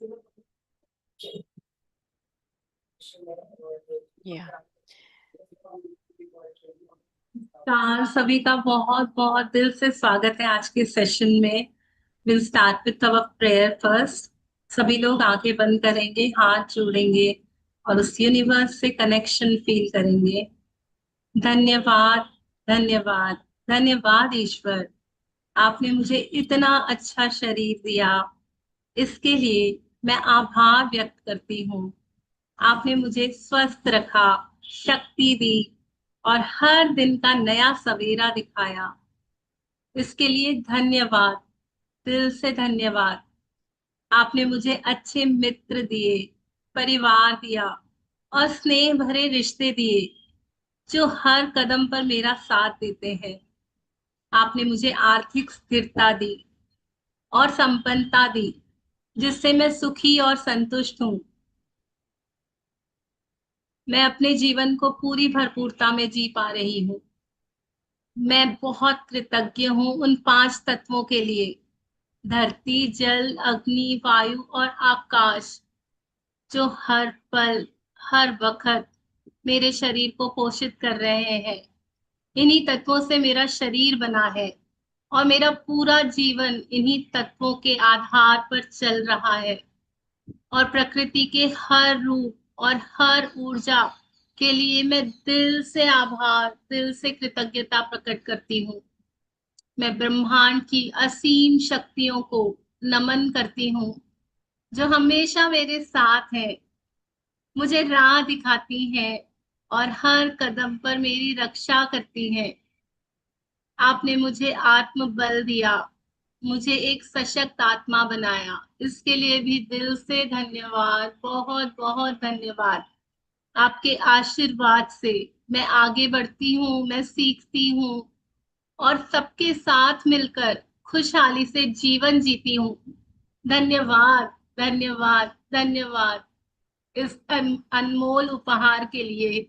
Yeah. सभी का बहुत बहुत दिल से स्वागत है आज के सेशन में। Will start with our prayer first. सभी लोग आंखें बंद करेंगे, हाथ जोड़ेंगे और उस यूनिवर्स से कनेक्शन फील करेंगे। धन्यवाद, धन्यवाद, धन्यवाद ईश्वर, आपने मुझे इतना अच्छा शरीर दिया, इसके लिए मैं आभार व्यक्त करती हूँ। आपने मुझे स्वस्थ रखा, शक्ति दी और हर दिन का नया सवेरा दिखाया, इसके लिए धन्यवाद, दिल से धन्यवाद। आपने मुझे अच्छे मित्र दिए, परिवार दिया और स्नेह भरे रिश्ते दिए जो हर कदम पर मेरा साथ देते हैं। आपने मुझे आर्थिक स्थिरता दी और संपन्नता दी जिससे मैं सुखी और संतुष्ट हूँ। मैं अपने जीवन को पूरी भरपूरता में जी पा रही हूँ। मैं बहुत कृतज्ञ हूँ उन 5 तत्वों के लिए, धरती, जल, अग्नि, वायु और आकाश, जो हर पल, हर वक्त मेरे शरीर को पोषित कर रहे हैं। इन्हीं तत्वों से मेरा शरीर बना है और मेरा पूरा जीवन इन्हीं तत्वों के आधार पर चल रहा है। और प्रकृति के हर रूप और हर ऊर्जा के लिए मैं दिल से आभार, दिल से कृतज्ञता प्रकट करती हूँ। मैं ब्रह्मांड की असीम शक्तियों को नमन करती हूँ जो हमेशा मेरे साथ है, मुझे राह दिखाती हैं और हर कदम पर मेरी रक्षा करती हैं। आपने मुझे आत्मबल दिया, मुझे एक सशक्त आत्मा बनाया, इसके लिए भी दिल से धन्यवाद, बहुत बहुत धन्यवाद। आपके आशीर्वाद से मैं आगे बढ़ती हूँ, मैं सीखती हूँ और सबके साथ मिलकर खुशहाली से जीवन जीती हूँ। धन्यवाद, धन्यवाद, धन्यवाद इस अनमोल उपहार के लिए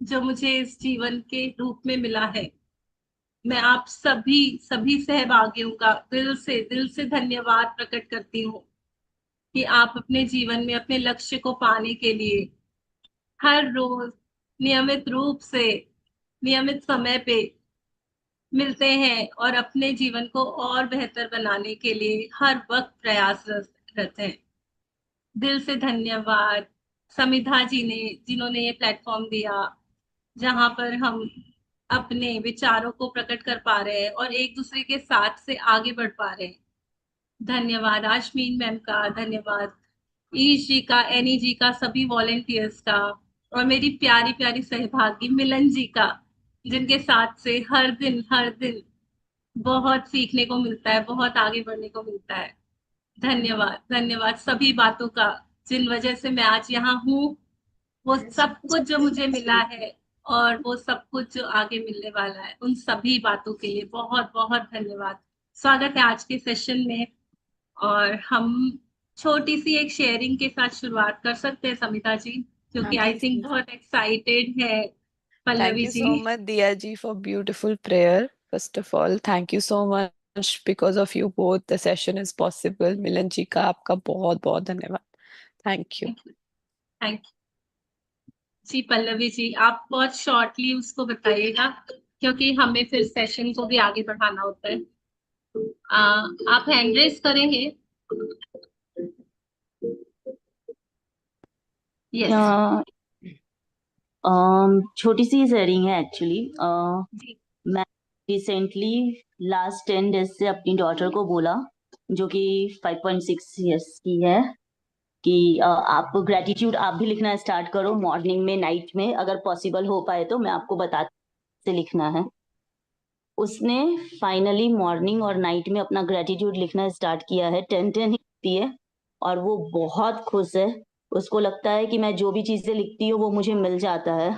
जो मुझे इस जीवन के रूप में मिला है। मैं आप सभी सभी सहभागियों का दिल से धन्यवाद प्रकट करती हूँ कि आप अपने जीवन में अपने लक्ष्य को पाने के लिए हर रोज नियमित रूप से, नियमित समय पे मिलते हैं और अपने जीवन को और बेहतर बनाने के लिए हर वक्त प्रयासरत हैं। दिल से धन्यवाद समिधा जी ने, जिन्होंने ये प्लेटफॉर्म दिया जहां पर हम अपने विचारों को प्रकट कर पा रहे हैं और एक दूसरे के साथ से आगे बढ़ पा रहे हैं। धन्यवाद आशमीन मैम का, धन्यवाद ईश जी का, एनी जी का, सभी वॉलेंटियर्स का और मेरी प्यारी प्यारी सहभागी मिलन जी का, जिनके साथ से हर दिन बहुत सीखने को मिलता है, बहुत आगे बढ़ने को मिलता है। धन्यवाद, धन्यवाद सभी बातों का, जिन वजह से मैं आज यहाँ हूँ, वो सब कुछ जो मुझे मिला है और वो सब कुछ जो आगे मिलने वाला है, उन सभी बातों के लिए बहुत बहुत धन्यवाद। स्वागत है आज के सेशन में और हम छोटी सी एक शेयरिंग के साथ शुरुआत कर सकते हैं समिता जी, क्योंकि आई Please, थिंक please. बहुत एक्साइटेड है Thank Pallavi you ji. so much, Diya ji, for beautiful prayer. First of all, thank you so much. Because of you both, the session is possible. मिलन जी का आपका बहुत बहुत धन्यवाद. Thank you. थैंक यू जी। पल्लवी जी, आप बहुत shortly उसको बताइएगा क्योंकि हमें फिर सेशन को भी आगे बढ़ाना होता है। आप हैंड रेस करेंगे? यस छोटी सी शेयरिंग है एक्चुअली। जी। मैं रिसेंटली लास्ट 10 डेज से अपनी डॉटर को बोला, जो कि 5.6 ईयर्स की है, कि आप ग्रेटिट्यूड आप भी लिखना स्टार्ट करो मॉर्निंग में, नाइट में, अगर पॉसिबल हो पाए तो मैं आपको बता से लिखना है। उसने फाइनली मॉर्निंग और नाइट में अपना ग्रेटिट्यूड लिखना स्टार्ट किया है। 10-10 ही लिखती है और वो बहुत खुश है। उसको लगता है कि मैं जो भी चीजें लिखती हूँ वो मुझे मिल जाता है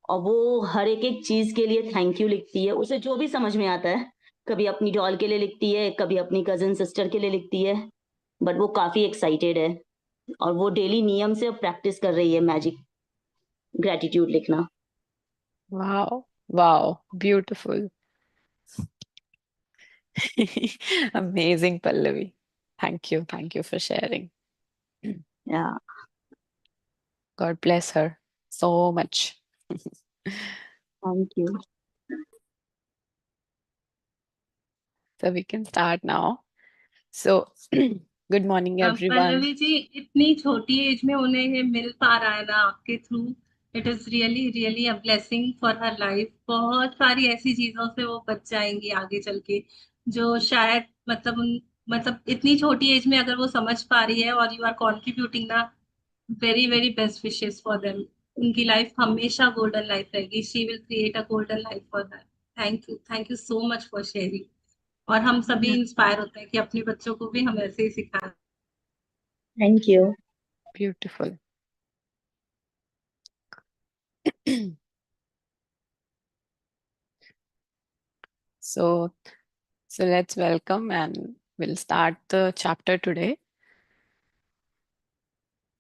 और वो हर एक एक चीज के लिए थैंक यू लिखती है, उसे जो भी समझ में आता है। कभी अपनी डॉल के लिए लिखती है, कभी अपनी कजन सिस्टर के लिए लिखती है, बट वो काफी एक्साइटेड है और वो डेली नियम से प्रैक्टिस कर रही है मैजिक ग्रेटिट्यूड लिखना। Wow. Wow. Beautiful. Amazing, Pallavi. Thank you for sharing. Yeah. God bless her so much. Thank you. So we can start now. So good morning everyone. Pallavi ji, इतनी छोटी एज में उन्हें ये मिल पा रहा है ना आपके through, it is really really a blessing for her life. बहुत सारी ऐसी चीजों से वो बच जाएंगी आगे चल के, जो शायद मतलब इतनी छोटी एज में अगर वो समझ पा रही है और यू आर कॉन्ट्रीब्यूटिंग ना, very very best wishes for them. उनकी लाइफ हमेशा गोल्डन लाइफ रहेगी। She will create a golden life for that. Thank you so much for sharing. और हम सभी इंस्पायर होते हैं कि अपने बच्चों को भी हम ऐसे ही सिखाएं। Thank you. Beautiful. So let's welcome and we'll start the chapter today.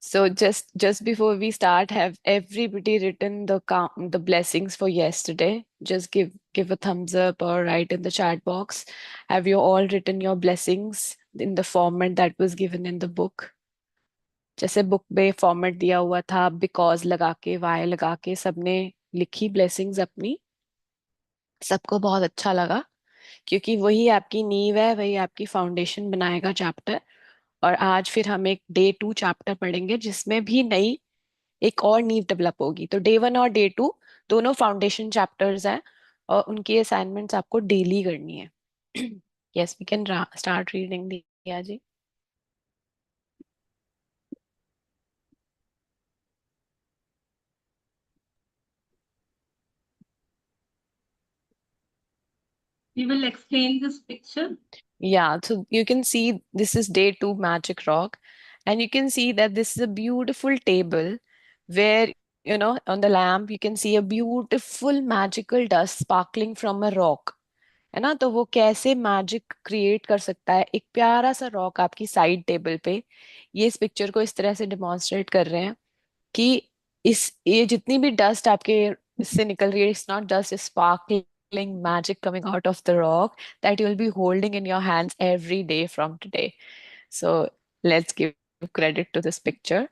So just before we start, have everybody written the blessings for yesterday? Just give a thumbs up or write in the chat box. Have you all written your blessings in the format that was given in the book? जैसे book में format दिया हुआ था, because लगा के, Y लगा के सबने लिखी ब्लेसिंग्स अपनी। सबको बहुत अच्छा लगा, क्योंकि वही आपकी नींव है, वही आपकी फाउंडेशन बनाएगा चैप्टर। और आज फिर हम एक डे 2 चैप्टर पढ़ेंगे जिसमें भी नई एक और नींव डेवलप होगी। तो डे 1 और डे 2 दोनों फाउंडेशन चैप्टर्स हैं और उनकी असाइनमेंट्स आपको डेली करनी है। Yes, we can start reading Diya ji. We will explain this picture. Yeah, so you can see this is day 2 Magic Rock, and you can see that this is a beautiful table where, on the lamp you can see a beautiful magical dust sparkling from a rock. है ना? तो वो कैसे magic create कर सकता है, एक प्यारा सा रॉक आपकी साइड टेबल पे। ये इस पिक्चर को इस तरह से डिमॉन्स्ट्रेट कर रहे हैं कि ये जितनी भी डस्ट आपके इससे निकल रही है, it's not just sparkling magic coming out of the rock that you will be holding in your hands every day from today. So let's give credit to this picture.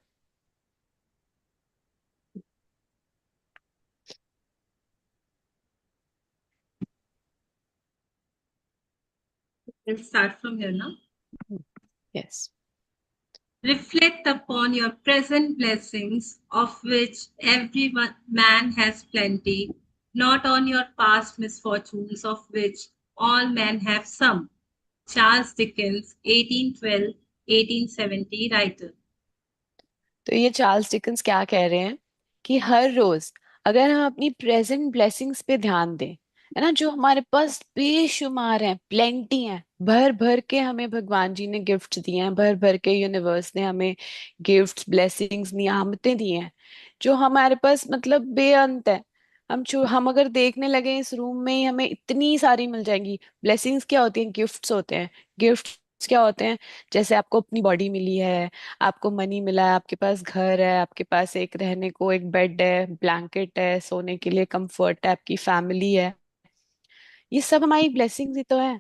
Let's start from here now. Yes. Reflect upon your present blessings, of which every man has plenty, not on your past misfortunes, of which all men have some. Charles Dickens, 1812, 1870, writer. तो ये Charles Dickens क्या कह रहे हैं कि हर रोज अगर हम अपनी प्रेजेंट ब्लेसिंग्स पे ध्यान दें, है ना, जो हमारे पास बेशुमार हैं, प्लेंटी हैं, भर भर के हमें भगवान जी ने गिफ्ट दिए हैं, भर भर के यूनिवर्स ने हमें गिफ्ट्स, ब्लेसिंग्स, नियामतें दी हैं, जो हमारे पास मतलब बेअंत है। हम अगर देखने लगे इस रूम में ही हमें इतनी सारी मिल जाएंगी। ब्लेसिंग्स क्या होती हैं? गिफ्ट्स होते हैं। गिफ्ट्स क्या होते हैं? जैसे आपको अपनी बॉडी मिली है, आपको मनी मिला है, आपके पास घर है, आपके पास एक रहने को एक बेड है, ब्लैंकेट है, सोने के लिए कंफर्ट है, आपकी फैमिली है। ये सब हमारी ब्लेसिंग्स ही तो है।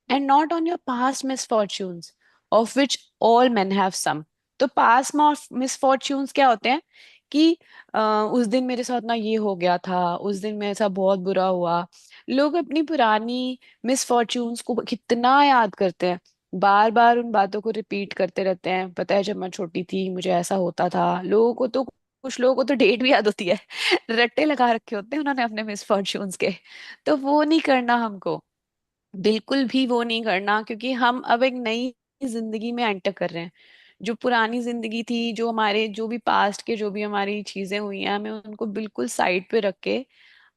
And not on your past misfortunes, of which all men have some. तो पास्ट मिसफॉर्च्यून्स क्या होते हैं कि उस दिन मेरे साथ ना ये हो गया था, उस दिन मेरे साथ बहुत बुरा हुआ। लोग अपनी पुरानी मिसफॉर्च्यून्स को कितना याद करते हैं, बार बार उन बातों को रिपीट करते रहते हैं। पता है, जब मैं छोटी थी मुझे ऐसा होता था। लोगों को तो, कुछ लोगों को तो डेट भी याद होती है। रट्टे लगा रखे होते हैं उन्होंने अपने मिसफॉर्च्यून्स के। तो वो नहीं करना हमको, बिल्कुल भी वो नहीं करना, क्योंकि हम अब एक नई जिंदगी में एंटर कर रहे हैं। जो पुरानी जिंदगी थी, जो हमारे जो भी पास्ट के जो भी हमारी चीजें हुई हैं, हमें उनको बिल्कुल साइड पे रख के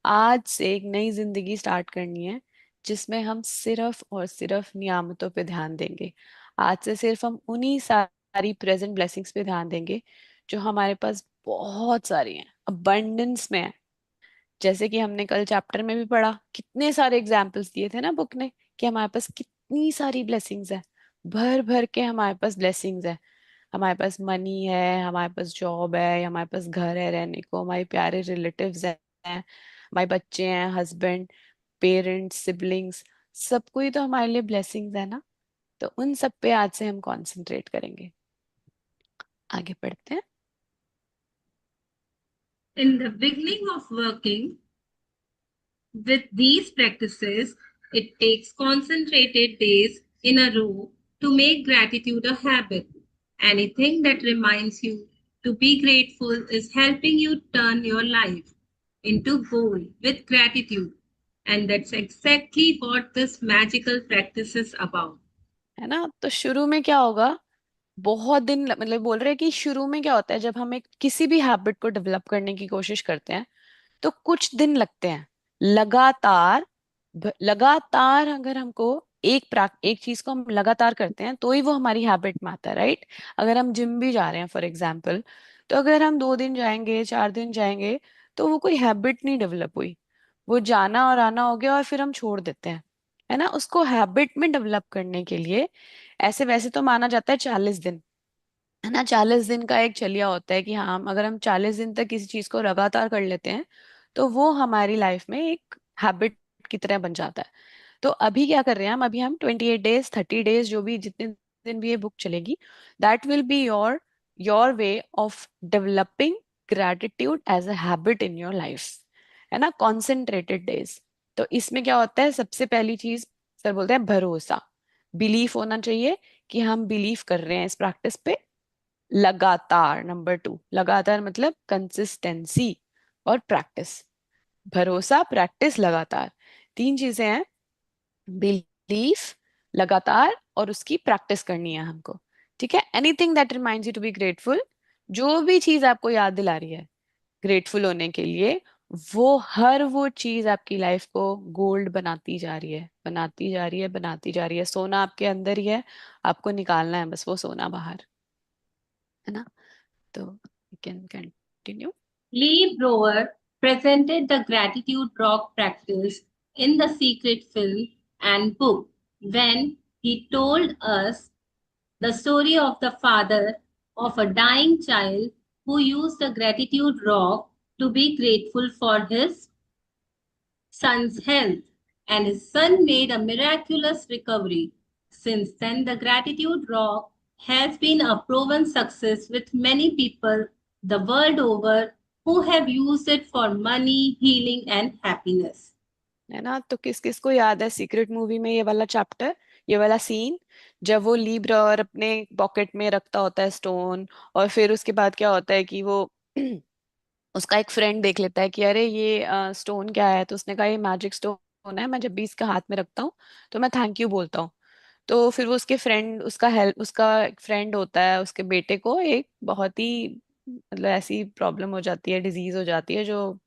आज से एक नई जिंदगी स्टार्ट करनी है, जिसमें हम सिर्फ और सिर्फ नियामतों पे ध्यान देंगे। आज से सिर्फ हम उन्हीं सारी प्रेजेंट ब्लेसिंग्स पे ध्यान देंगे जो हमारे पास बहुत सारी हैं, अबंडेंस में है। जैसे कि हमने कल चैप्टर में भी पढ़ा, कितने सारे एग्जाम्पल्स दिए थे ना बुक ने, कि हमारे पास कितनी सारी ब्लेसिंग्स है। भर भर के हमारे पास ब्लेसिंग्स है। हमारे पास मनी है, हमारे पास जॉब है, हमारे पास घर है रहने को, हमारे प्यारे रिलेटिव्स हैं, हमारे बच्चे हैं, हस्बैंड, पेरेंट्स, सिबलिंग्स, सब कोई तो हमारे लिए ब्लेसिंग्स है ना। तो उन सब पे आज से हम कंसंट्रेट करेंगे। आगे बढ़ते हैं। In the beginning of working with these practices, it takes concentrated days in a row to make gratitude a habit. Anything that reminds you to be grateful is helping you turn your life into gold with gratitude. And that's exactly what this magical practice is about. है ना? तो शुरू में क्या होगा, बहुत दिन मतलब बोल रहे हैं कि शुरू में क्या होता है, जब हम एक किसी भी हैबिट को डेवलप करने की कोशिश करते हैं तो कुछ दिन लगते हैं। लगातार लगातार अगर हमको एक चीज को हम लगातार करते हैं तो ही वो हमारी हैबिट में आता है, राइट? अगर हम जिम भी जा रहे हैं फॉर एग्जाम्पल, तो अगर हम 2 दिन जाएंगे 4 दिन जाएंगे तो वो कोई हैबिट नहीं डेवलप हुई, वो जाना और आना हो गया और फिर हम छोड़ देते हैं। है ना? उसको हैबिट में डेवलप करने के लिए ऐसे वैसे तो माना जाता है 40 दिन। है ना? 40 दिन का एक चलिया होता है कि हाँ, अगर हम 40 दिन तक किसी चीज को लगातार कर लेते हैं तो वो हमारी लाइफ में एक हैबिट की तरह बन जाता है। तो अभी क्या कर रहे हैं हम, अभी हम 28 डेज 30 डेज जो भी जितने दिन भी ये बुक चलेगी, that will be your way of developing gratitude as a habit in your life. है ना? Concentrated days. तो इसमें क्या होता है, सबसे पहली चीज सर बोलते हैं भरोसा, बिलीफ होना चाहिए कि हम बिलीव कर रहे हैं इस प्रैक्टिस पे लगातार। नंबर 2, लगातार मतलब कंसिस्टेंसी और प्रैक्टिस। भरोसा, प्रैक्टिस, लगातार, 3 चीजें हैं। बिलीफ, लगातार, और उसकी प्रैक्टिस करनी है हमको। ठीक है? Anything that reminds you to be grateful, जो भी चीज आपको याद दिला रही है ग्रेटफुल होने के लिए, वो चीज आपकी लाइफ को गोल्ड बनाती जा रही है, बनाती जा रही है, बनाती जा रही है। सोना आपके अंदर ही है, आपको निकालना है बस वो सोना बाहर। है ना? तो you can continue. Lee Brower presented the gratitude rock practice in the secret film and book when he told us the story of the father of a dying child who used the gratitude rock to be grateful for his son's health, and his son made a miraculous recovery. Since then, the gratitude rock has been a proven success with many people the world over who have used it for money, healing, and happiness. है ना? तो किस किस को याद है secret movie में ये वाला चैप्टर, ये वाला सीन, जब वो लीब्रॉर अपने पॉकेट में रखता होता है स्टोन, और फिर उसके बाद क्या होता है कि वो उसका एक फ्रेंड देख लेता है कि अरे ये स्टोन क्या है, तो उसने कहा ये मैजिक स्टोन है, मैं जब भी इसका हाथ में रखता हूँ तो मैं थैंक यू बोलता हूँ। तो फिर वो उसके फ्रेंड, उसका एक फ्रेंड होता है, उसके बेटे को एक बहुत ही मतलब ऐसी प्रॉब्लम हो जाती है, डिजीज हो जाती है जो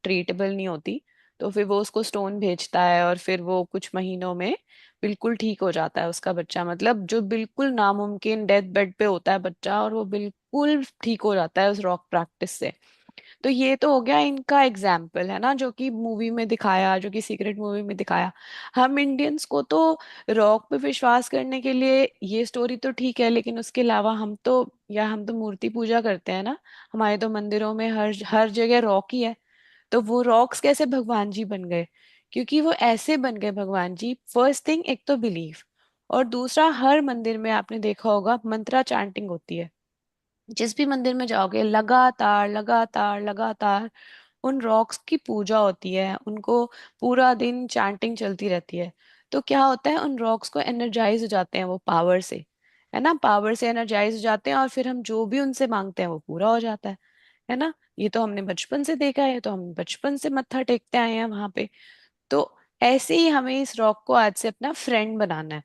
ट्रीटेबल नहीं होती। तो फिर वो उसको स्टोन भेजता है और फिर वो कुछ महीनों में बिल्कुल ठीक हो जाता है उसका बच्चा, मतलब जो बिल्कुल नामुमकिन डेथ बेड पे होता है बच्चा, और वो बिल्कुल ठीक हो जाता है उस रॉक प्रैक्टिस से। तो ये तो हो गया इनका एग्जाम्पल, है ना, जो कि मूवी में दिखाया, जो कि सीक्रेट मूवी में दिखाया। हम इंडियंस को तो रॉक पे विश्वास करने के लिए ये स्टोरी तो ठीक है, लेकिन उसके अलावा हम तो मूर्ति पूजा करते हैं ना, हमारे तो मंदिरों में हर हर जगह रॉक ही है। तो वो रॉक्स कैसे भगवान जी बन गए? क्योंकि वो ऐसे बन गए भगवान जी, फर्स्ट थिंग एक तो बिलीफ, और दूसरा हर मंदिर में आपने देखा होगा मंत्रा चैंटिंग होती है। जिस भी मंदिर में जाओगे लगातार लगातार लगातार उन रॉक्स की पूजा होती है, उनको पूरा दिन चैंटिंग चलती रहती है। तो क्या होता है, उन रॉक्स को एनर्जाइज हो जाते हैं वो पावर से। है ना? पावर से एनर्जाइज हो जाते हैं और फिर हम जो भी उनसे मांगते हैं वो पूरा हो जाता है ना? ये तो हमने बचपन से देखा है, तो हम बचपन से मत्था टेकते आए हैं वहां पे। तो ऐसे ही हमें इस रॉक को आज से अपना फ्रेंड बनाना है।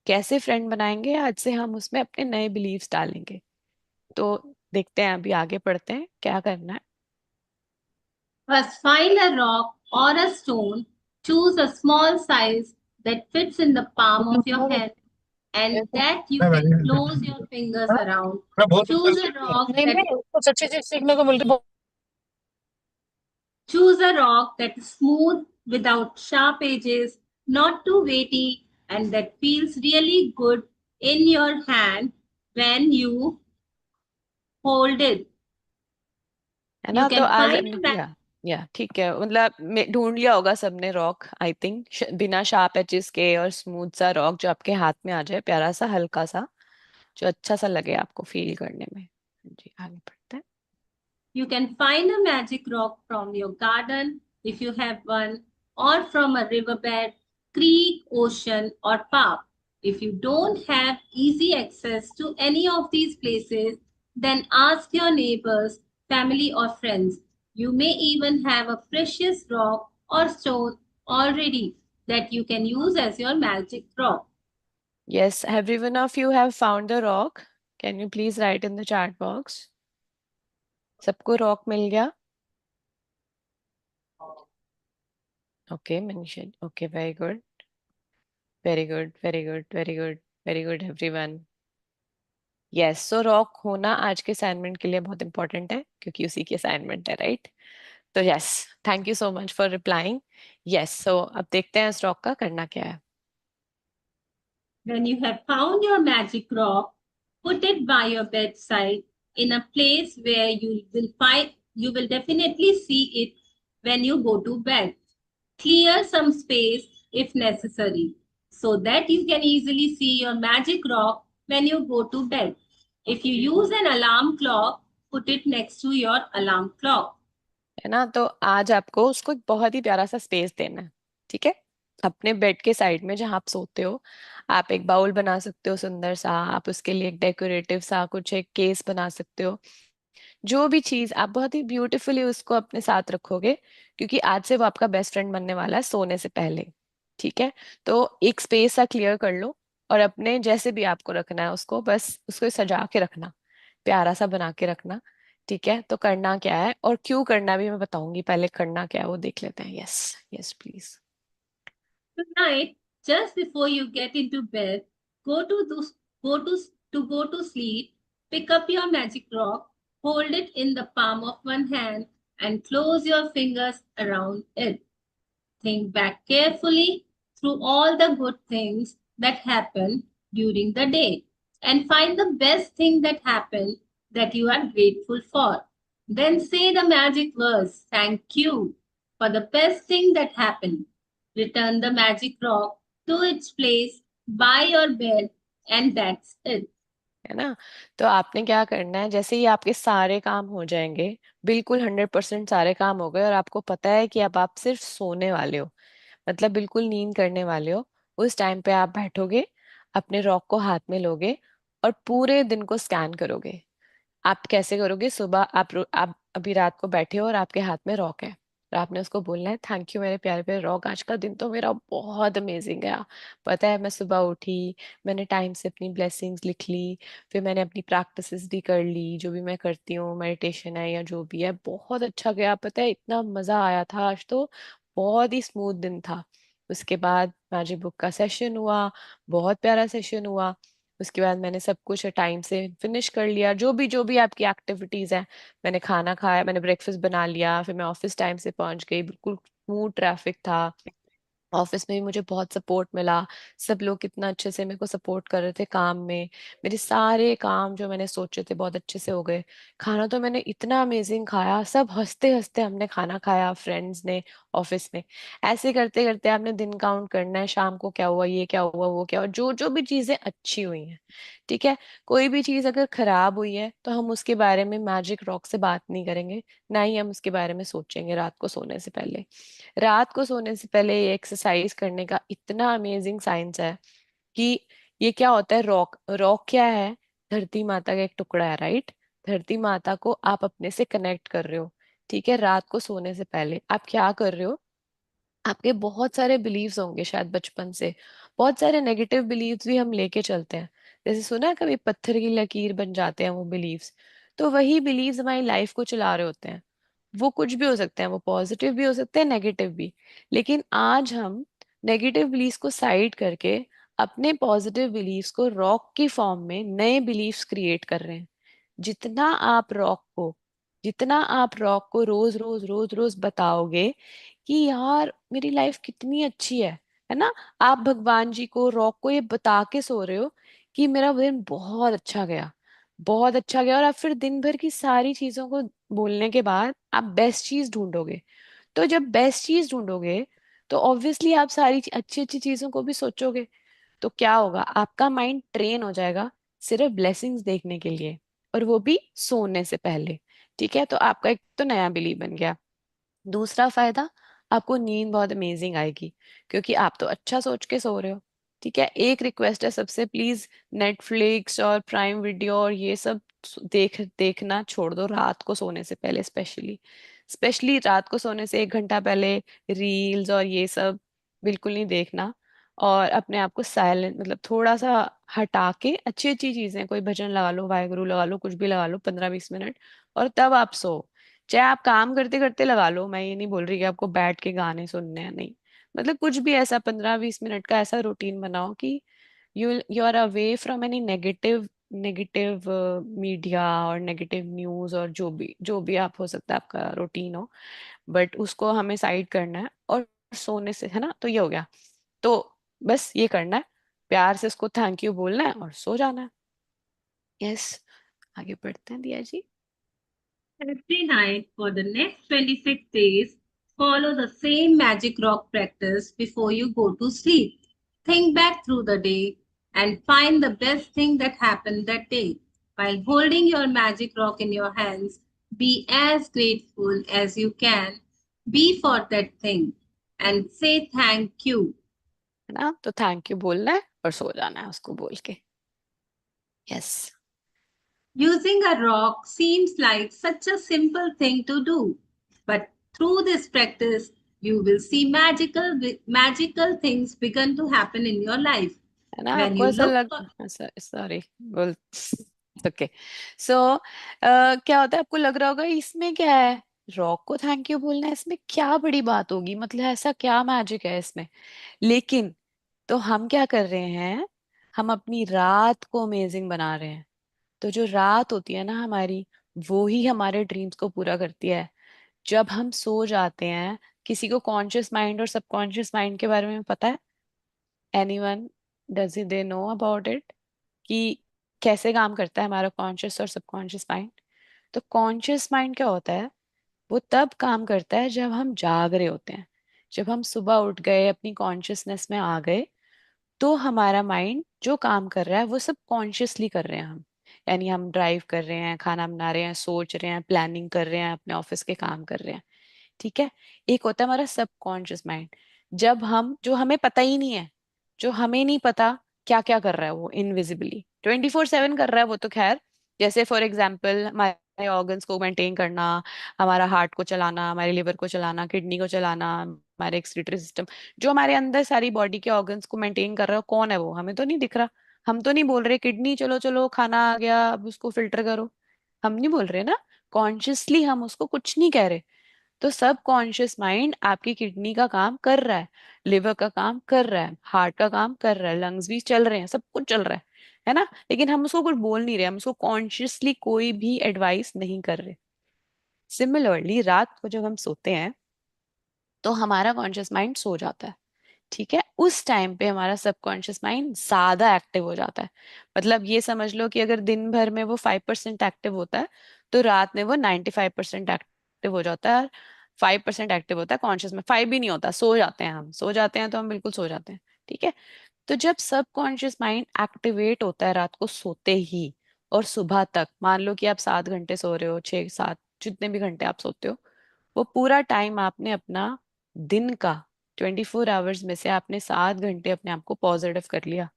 कैसे फ्रेंड बनाएंगे? आज से हम उसमें अपने नए बिलीव्स डालेंगे। तो देखते हैं, अभी आगे पढ़ते हैं क्या करना है। First, find a rock or a stone. Choose a small size that fits in the palm of your hand and that you can close your fingers around. Choose a rock that कुछ अच्छी चीज सीखने को मिलती है। Choose a rock that is smooth without sharp edges, not too weighty, and that feels really good in your hand when you hold it. है You ना? तो can आज find हमने a किया। या ठीक है, मतलब ढूंढ लिया होगा सबने रॉक, आई थिंक, बिना शार्प एजेस के और स्मूथ सा रॉक जो आपके हाथ में आ जाए, प्यारा सा हल्का सा, जो अच्छा सा लगे आपको फील करने में। जी आगे बढ़ते हैं। You can find a magic rock from your garden if you have one, or from a riverbed, creek, ocean, or park. If you don't have easy access to any of these places, then ask your neighbors, family, or friends. You may even have a precious rock or stone already that you can use as your magic rock. Yes, every one of you have found the rock. Can you please write in the chat box? सबको rock मिल गया? Okay, Manisha. Okay, very good. Very good, very good, very good, very good everyone. Yes, so rock होना आज के assignment के लिए बहुत important है, क्योंकि उसी की असाइनमेंट है, राइट? तो yes, thank you so much for replying. Yes, so अब देखते हैं इस रॉक का करना क्या है। When you have found your magic rock, put it by your bedside in a place where you will definitely see it when you go to bed. Clear some space if necessary so that you can easily see your magic rock when you go to bed. If you use an alarm clock, put it next to your alarm clock. है ना? तो आज आपको उसको एक बहुत ही प्यारा सा स्पेस देना है, ठीक है? अपने बेड के साइड में जहां आप सोते हो, आप एक बाउल बना सकते हो सुंदर सा, आप उसके लिए एक डेकोरेटिव सा कुछ एक केस बना सकते हो। जो भी चीज आप बहुत ही ब्यूटीफुली उसको अपने साथ रखोगे, क्योंकि आज से वो आपका बेस्ट फ्रेंड बनने वाला है सोने से पहले, ठीक है? तो एक स्पेस सा क्लियर कर लो, और अपने जैसे भी आपको रखना है उसको, बस उसको सजा के रखना, प्यारा सा बना के रखना, ठीक है? तो करना क्या है और क्यों करना भी मैं बताऊंगी, पहले करना क्या है वो देख लेते हैं। Yes, yes please. Tonight, just before you get into bed, go to those, go to sleep. Pick up your magic rock, hold it in the palm of one hand, and close your fingers around it. Think back carefully through all the good things that happened during the day, and find the best thing that happened that you are grateful for. Then say the magic words, thank you for the best thing that happened. Return the magic rock to its place by your bed, and that's it. है ना? तो आपने क्या करना है, जैसे ही आपके सारे काम हो जाएंगे, बिल्कुल 100% सारे काम हो गए, और आपको पता है कि अब आप सिर्फ सोने वाले हो, मतलब बिल्कुल नींद करने वाले हो, उस टाइम पे आप बैठोगे, अपने रॉक को हाथ में लोगे, और पूरे दिन को स्कैन करोगे। आप कैसे करोगे? सुबह आप अभी रात को बैठे हो और आपके हाथ में रॉक है, और आपने उसको बोलना है, थैंक यू मेरे प्यारे प्यारे रॉक, आज का दिन तो मेरा बहुत अमेजिंग गया। पता है, मैं सुबह उठी, मैंने टाइम से अपनी ब्लेसिंग्स लिख ली, फिर मैंने अपनी प्रैक्टिसेस भी कर ली, जो भी मैं करती हूँ, मेडिटेशन है या जो भी है, बहुत अच्छा गया। पता है, इतना मजा आया था आज तो, बहुत ही स्मूथ दिन था। उसके बाद मैजिक बुक का सेशन हुआ, बहुत प्यारा सेशन हुआ। उसके बाद मैंने सब कुछ टाइम से फिनिश कर लिया, जो भी आपकी एक्टिविटीज है। मैंने खाना खाया, मैंने ब्रेकफास्ट बना लिया, फिर मैं ऑफिस टाइम से पहुंच गई, बिल्कुल स्मूथ ट्रैफिक था। ऑफिस में भी मुझे बहुत सपोर्ट मिला, सब लोग कितना अच्छे से मेरे को सपोर्ट कर रहे थे काम में। मेरे सारे काम जो मैंने सोचे थे बहुत अच्छे से हो गए। खाना तो मैंने इतना अमेजिंग खाया, सब हंसते हंसते हमने खाना खाया, फ्रेंड्स ने, ऑफिस में। ऐसे करते करते आपने दिन काउंट करना है, शाम को क्या हुआ, ये क्या हुआ, वो क्या हुआ, जो जो भी चीजें अच्छी हुई हैं, ठीक है? कोई भी चीज अगर खराब हुई है तो हम उसके बारे में मैजिक रॉक से बात नहीं करेंगे, ना ही हम उसके बारे में सोचेंगे रात को सोने से पहले। रात को सोने से पहले ये एक्सरसाइज करने का इतना अमेजिंग साइंस है कि ये क्या होता है, रॉक, रॉक क्या है? धरती माता का एक टुकड़ा है, राइट? धरती माता को आप अपने से कनेक्ट कर रहे हो, ठीक है? रात को सोने से पहले आप क्या कर रहे हो? आपके बहुत सारे बिलीव्स होंगे शायद बचपन से, बहुत सारे नेगेटिव बिलीव्स भी हम लेके चलते हैं। जैसे सुना है कभी, पत्थर की लकीर बन जाते हैं वो बिलीव्स। तो वही बिलीव्स हमारी लाइफ को चला रहे होते हैं। वो कुछ भी हो सकते हैं, वो पॉजिटिव भी हो सकते हैं, नेगेटिव भी। लेकिन आज हम नेगेटिव बिलीव्स को साइड करके अपने पॉजिटिव बिलीव्स को रॉक की फॉर्म में नए बिलीव्स क्रिएट कर रहे हैं। जितना आप रॉक को जितना आप रॉक को रोज रोज रोज रोज बताओगे कि यार मेरी लाइफ कितनी अच्छी है ना? आप भगवान जी को, रॉक को ये बता के सो रहे हो कि मेरा दिन बहुत अच्छा गया, बहुत अच्छा गया, और आप फिर दिन भर की सारी चीजों को बोलने के बाद आप बेस्ट चीज ढूंढोगे। तो जब बेस्ट चीज ढूंढोगे तो ऑब्वियसली आप सारी अच्छी अच्छी चीजों को भी सोचोगे। तो क्या होगा, आपका माइंड ट्रेन हो जाएगा सिर्फ ब्लेसिंग्स देखने के लिए, और वो भी सोने से पहले। ठीक है, तो आपका एक तो नया बिलीव बन गया। दूसरा फायदा, आपको नींद बहुत अमेजिंग आएगी, क्योंकि आप तो अच्छा सोच के सो रहे हो। ठीक है, एक रिक्वेस्ट है सबसे, प्लीज नेटफ्लिक्स और प्राइम वीडियो और ये सब देखना छोड़ दो रात को सोने से पहले, स्पेशली स्पेशली रात को सोने से 1 घंटा पहले रील्स और ये सब बिल्कुल नहीं देखना। और अपने आप को साइलेंट, मतलब थोड़ा सा हटा के अच्छी अच्छी चीजें, कोई भजन लगा लो, वाहेगुरु लगा लो, कुछ भी लगा लो 15-20 मिनट, और तब आप सो। चाहे आप काम करते करते लगा लो, मैं ये नहीं बोल रही कि आपको बैठ के गाने सुनने हैं, नहीं। मतलब कुछ भी ऐसा 15-20 मिनट का ऐसा रूटीन बनाओ कि you are away from any negative negative media और नेगेटिव न्यूज, और जो भी आप हो सकता है आपका रूटीन हो, बट उसको हमें साइड करना है और सोने से, है ना, तो ये हो गया। तो बस ये करना है, प्यार से उसको थैंक यू बोलना है और सो जाना है। यस, आगे बढ़ते हैं दिया जी। Every night for the next 26 days, follow the same magic rock practice before you go to sleep. Think back through the day and find the best thing that happened that day. While holding your magic rock in your hands, be as grateful as you can be for that thing and say thank you. है ना, तो thank you बोलना है और सो जाना है उसको बोल के। Yes. Using a rock seems like such a simple thing to do, but through this practice, you will see magical things begin to happen in your life. है ना, When आपको you ऐसा look लग, for सॉरी बोल, okay. सो क्या होता है, आपको लग रहा होगा इसमें क्या है, रॉक को थैंक यू बोलना है, इसमें क्या बड़ी बात होगी, मतलब ऐसा क्या मैजिक है इसमें। लेकिन तो हम क्या कर रहे हैं, हम अपनी रात को अमेजिंग बना रहे हैं। तो जो रात होती है ना हमारी, वो ही हमारे ड्रीम्स को पूरा करती है। जब हम सो जाते हैं, किसी को कॉन्शियस माइंड और सबकॉन्शियस माइंड के बारे में पता है? Anyone, does they know about it, कि कैसे काम करता है हमारा कॉन्शियस और सबकॉन्शियस माइंड? तो कॉन्शियस माइंड क्या होता है, वो तब काम करता है जब हम जाग रहे होते हैं। जब हम सुबह उठ गए, अपनी कॉन्शियसनेस में आ गए, तो हमारा माइंड जो काम कर रहा है वो सब कॉन्शियसली कर रहे हैं हम। यानी हम ड्राइव कर रहे हैं, खाना बना रहे हैं, सोच रहे हैं, प्लानिंग कर रहे हैं, अपने ऑफिस के काम कर रहे हैं। ठीक है। एक होता है हमारा सबकॉन्शियस माइंड, जब हम, जो हमें पता ही नहीं है, जो हमें नहीं पता क्या क्या कर रहा है, वो इनविजिबली 24/7 कर रहा है वो तो खैर। जैसे फॉर एग्जाम्पल हमारे ऑर्गन्स को मेंटेन करना, हमारा हार्ट को चलाना, हमारे लिवर को चलाना, किडनी को चलाना, हमारे एक्सक्रीटरी सिस्टम, जो हमारे अंदर सारी बॉडी के ऑर्गन्स को मेंटेन कर रहा है, कौन है वो, हमें तो नहीं दिख रहा। हम तो नहीं बोल रहे किडनी चलो चलो खाना आ गया अब उसको फिल्टर करो, हम नहीं बोल रहे ना। कॉन्शियसली हम उसको कुछ नहीं कह रहे। तो सब कॉन्शियस माइंड आपकी किडनी का काम कर रहा है, लिवर का काम कर रहा है, हार्ट का काम कर रहा है, लंग्स भी चल रहे हैं, सब कुछ चल रहा है ना। लेकिन हम उसको कुछ बोल नहीं रहे, हम उसको कॉन्शियसली कोई भी एडवाइस नहीं कर रहे। सिमिलरली रात को जब हम सोते हैं, तो हमारा कॉन्शियस माइंड सो जाता है। ठीक है, उस टाइम पे हमारा सबकॉन्शियस माइंड ज्यादा एक्टिव हो जाता है। मतलब ये समझ लो कि अगर दिन भर में वो 5% एक्टिव होता है, तो रात में वो 95% एक्टिव हो जाता है। 5% एक्टिव होता है कॉन्शियस में, 5 भी नहीं होता, सो जाते हैं हम, सो जाते हैं तो हम बिल्कुल सो जाते हैं। ठीक है। तो जब सबकॉन्शियस माइंड एक्टिवेट होता है रात को सोते ही, और सुबह तक मान लो कि आप 7 घंटे सो रहे हो, 6-7, जितने भी घंटे आप सोते हो, वो पूरा टाइम आपने अपना दिन का 24 आवर्स में से आपने 7 घंटे अपने आप को पॉजिटिव कर लिया।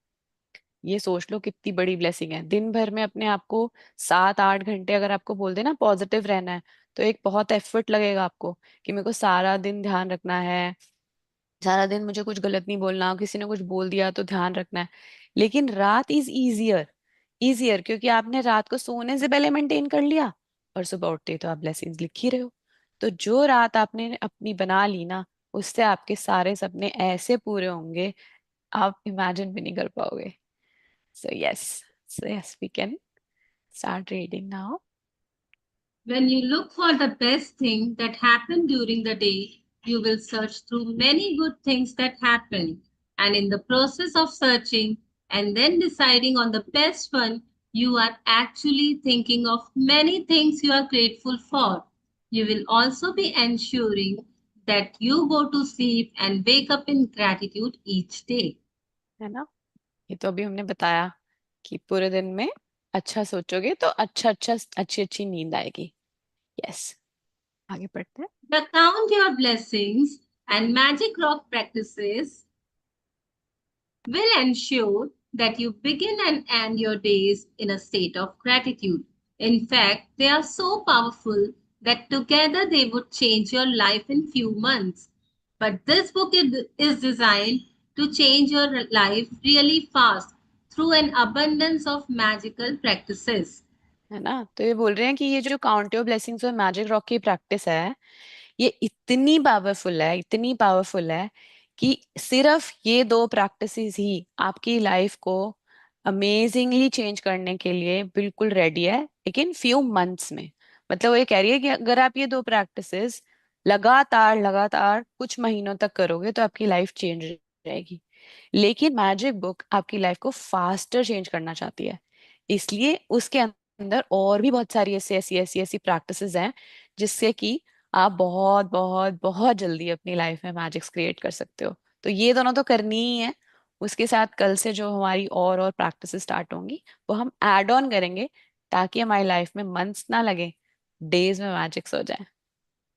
ये सोच लो कितनी बड़ी ब्लेसिंग है। दिन भर में अपने आप को 7-8 घंटे अगर आपको बोल देना पॉजिटिव रहना है, तो एक बहुत एफर्ट लगेगा आपको कि मेरे को सारा दिन ध्यान रखना है, सारा दिन मुझे कुछ गलत नहीं बोलना, किसी ने कुछ बोल दिया तो ध्यान रखना है। लेकिन रात इज इजियर, इजियर क्योंकि आपने रात को सोने से पहले मेंटेन कर लिया, और सुबह उठते ही तो आप ब्लेसिंग्स लिख ही रहे हो। तो जो रात आपने अपनी बना ली ना, उससे आपके सारे सपने ऐसे पूरे होंगे, आप इमेजिन भी नहीं कर पाओगे। So yes we can start reading now. When you look for the best thing that happened during the day, you will search through many good things that happened. And in the process of searching and then deciding on the best one, You are actually thinking of many things you are grateful for. You will also be ensuring that you go to sleep and wake up in gratitude each day. है ना? ये तो अभी हमने बताया कि पूरे दिन में अच्छा सोचोगे तो अच्छी अच्छी नींद आएगी. यस, आगे पढ़ते हैं. The Count Your Blessings and Magic Rock practices will ensure that you begin and end your days in a state of gratitude. In fact, they are so powerful that together they would change your life in few months. But this book is designed to change your life really fast through an abundance of magical practices. है ना? तो ये बोल रहे हैं कि ये जो काउंट योर ब्लेसिंग्स और मैजिक रॉक की प्रैक्टिस है, ये इतनी पावरफुल है कि सिर्फ ये दो प्रैक्टिसेस ही आपकी लाइफ को अमेजिंगली चेंज करने के लिए बिल्कुल रेडी है, लेकिन फ्यू मंथ्स में. मतलब वो ये कह रही है कि अगर आप ये दो प्रैक्टिसेस लगातार लगातार कुछ महीनों तक करोगे तो आपकी लाइफ चेंज हो जाएगी. लेकिन मैजिक बुक आपकी लाइफ को फास्टर चेंज करना चाहती है, इसलिए उसके अंदर और भी बहुत सारी ऐसी प्रैक्टिसेस हैं जिससे कि आप बहुत बहुत बहुत जल्दी अपनी लाइफ में मैजिक्स क्रिएट कर सकते हो. तो ये दोनों तो करनी ही है. उसके साथ कल से जो हमारी और प्रैक्टिसेस स्टार्ट होंगी वो हम ऐड ऑन करेंगे, ताकि हमारी लाइफ में मंथ्स ना लगे, डेज में मैजिक्स हो जाए.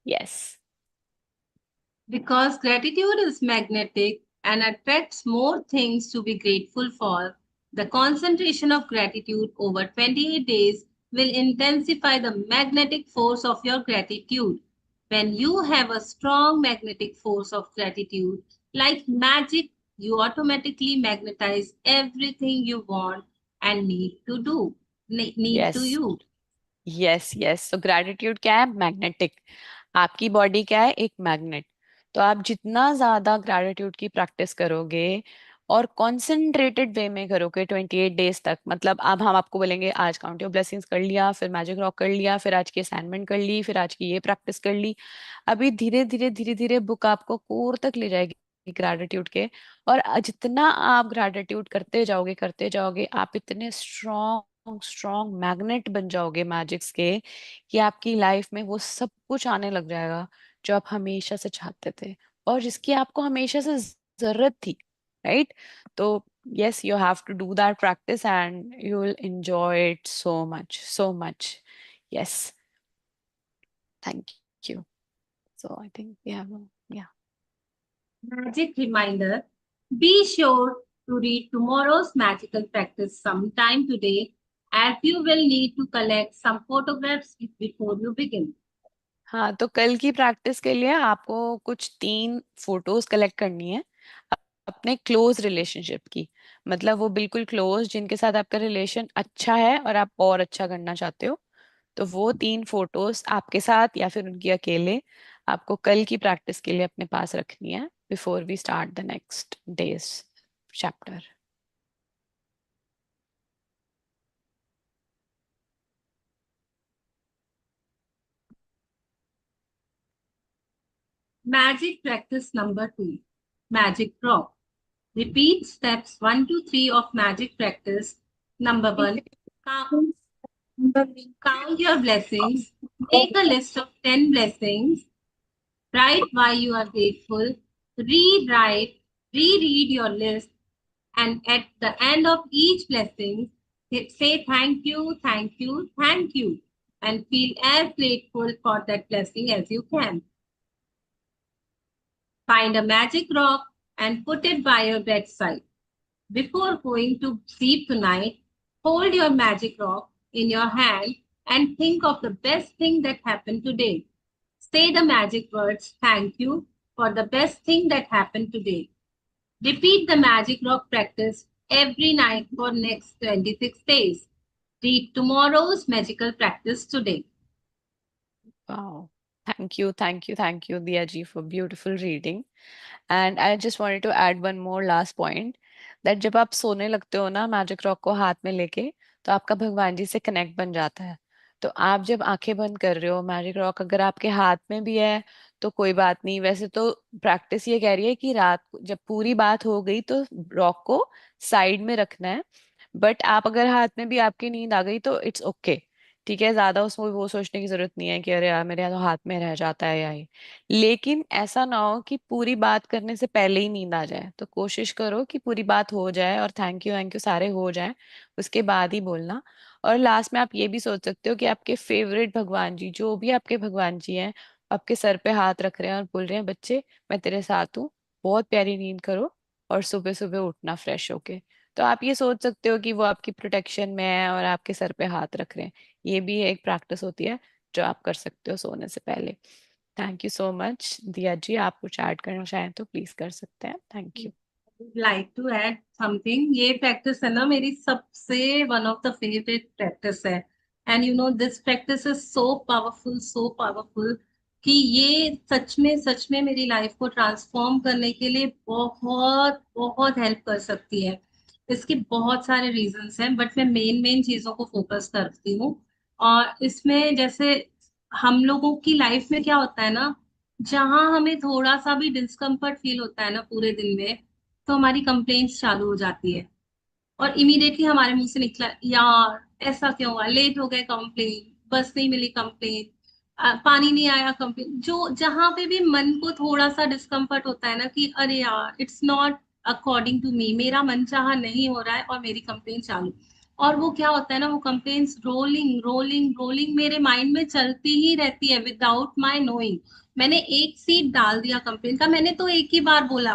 Yes. Because gratitude is magnetic and attracts more things to be grateful for, the concentration of gratitude over 28 days will intensify the magnetic force of your gratitude. When you have a strong magnetic force of gratitude, like magic, you automatically magnetize everything you want and need to yes. you. Yes, तो gratitude क्या है? Magnetic. आपकी body क्या है? एक magnet. तो आप जितना ज्यादा ग्रेटिट्यूड की प्रैक्टिस करोगे और कॉन्सेंट्रेटेड वे में करोगे 28 डेज तक, मतलब अब हम आपको बोलेंगे आज काउंट योर ब्लेसिंग्स कर लिया, फिर मैजिक रॉक कर लिया, फिर आज की असाइनमेंट कर ली, फिर आज की ये प्रैक्टिस कर ली. अभी धीरे धीरे बुक आपको कोर तक ले जाएगी ग्रेटिट्यूड के. और जितना आप ग्रेटिट्यूड करते जाओगे आप इतने स्ट्रॉन्ग स्ट्रॉन्ग मैग्नेट बन जाओगे मैजिक्स के, कि आपकी लाइफ में वो सब कुछ आने लग जाएगा जो आप हमेशा से चाहते थे और जिसकी आपको हमेशा से जरूरत थी. राइट? तो yes, you have to do that practice and you will enjoy it so much. Yes, thank you. So I think we have yeah. Magic reminder. Be sure to read tomorrow's magical practice sometime today, as you will need to collect some photographs before you begin. हाँ, तो कल की practice के लिए आपको कुछ 3 photos collect करनी है अपने क्लोज रिलेशनशिप की. मतलब वो बिल्कुल क्लोज जिनके साथ आपका रिलेशन अच्छा है और आप और अच्छा करना चाहते हो. तो वो 3 फोटोज आपके साथ या फिर उनकी अकेले आपको कल की प्रैक्टिस के लिए अपने पास रखनी है before we start the next day's chapter. Magic practice number 2. Magic Rock. Repeat steps 1 to 3 of magic practice. Number 1. Count, count your blessings. Make a list of 10 blessings. Write why you are grateful. Reread your list, and at the end of each blessing, say thank you, thank you, thank you, and feel as grateful for that blessing as you can. Find a magic rock and put it by your bedside. Before going to sleep tonight, hold your magic rock in your hand and think of the best thing that happened today. Say the magic words, thank you, for the best thing that happened today. Repeat the magic rock practice every night for next 26 days. Read tomorrow's magical practice today. Wow. Thank you, Diya ji, for beautiful reading. And I just wanted to add one more last point, that जब आप सोने लगते हो ना magic rock को हाथ में लेके, तो आपका भगवान जी से कनेक्ट बन जाता है. तो आप जब आंखें बंद कर रहे हो, मैजिक रॉक अगर आपके हाथ में भी है तो कोई बात नहीं. वैसे तो प्रैक्टिस ये कह रही है कि रात जब पूरी बात हो गई तो रॉक को साइड में रखना है. बट आप अगर हाथ में भी आपकी नींद आ गई तो इट्स ओके, ठीक है, ज्यादा उसमें वो सोचने की जरूरत नहीं है कि अरे यार मेरे तो हाथ में रह जाता है या ये। लेकिन ऐसा ना हो कि पूरी बात करने से पहले ही नींद आ जाए, तो कोशिश करो कि पूरी बात हो जाए और थैंक यू सारे हो जाए, उसके बाद ही बोलना। और लास्ट में आप ये भी सोच सकते हो कि आपके फेवरेट भगवान जी, जो भी आपके भगवान जी हैं, आपके सर पे हाथ रख रहे हैं और बोल रहे हैं बच्चे मैं तेरे साथ हूँ, बहुत प्यारी नींद करो और सुबह सुबह उठना फ्रेश होके। तो आप ये सोच सकते हो कि वो आपकी प्रोटेक्शन में है और आपके सर पे हाथ रख रहे हैं। ये भी एक प्रैक्टिस होती है जो आप कर सकते हो सोने से पहले। थैंक यू सो मच दिया जी, आप कुछ ऐड करना चाहें तो प्लीज कर सकते हैं। Thank you. Like to add something. ये प्रैक्टिस है ना मेरी सबसे one of the favourite practice है। And you know this practice is so powerful कि ये सच में मेरी लाइफ को ट्रांसफॉर्म करने के लिए बहुत बहुत हेल्प कर सकती है। इसके बहुत सारे रीजंस हैं बट मैं मेन चीजों को फोकस करती हूँ। और इसमें जैसे हम लोगों की लाइफ में क्या होता है ना, जहां हमें थोड़ा सा भी डिस्कम्फर्ट फील होता है ना पूरे दिन में, तो हमारी कंप्लेंट्स चालू हो जाती है। और इमीडिएटली हमारे मुंह से निकला, यार ऐसा क्यों हुआ, लेट हो गए कंप्लेन, बस नहीं मिली कंप्लेन, पानी नहीं आया कंप्लेन। जो जहां पे भी मन को थोड़ा सा डिस्कम्फर्ट होता है ना कि अरे यार it's not according to me, मेरा मन चाहा नहीं हो रहा है, और मेरी कंप्लेन चालू। और वो क्या होता है ना, वो कंप्लेन्स रोलिंग रोलिंग रोलिंग मेरे माइंड में चलती ही रहती है विदाउट माई नोइंग। मैंने एक सीट डाल दिया कंप्लेन का, मैंने तो एक ही बार बोला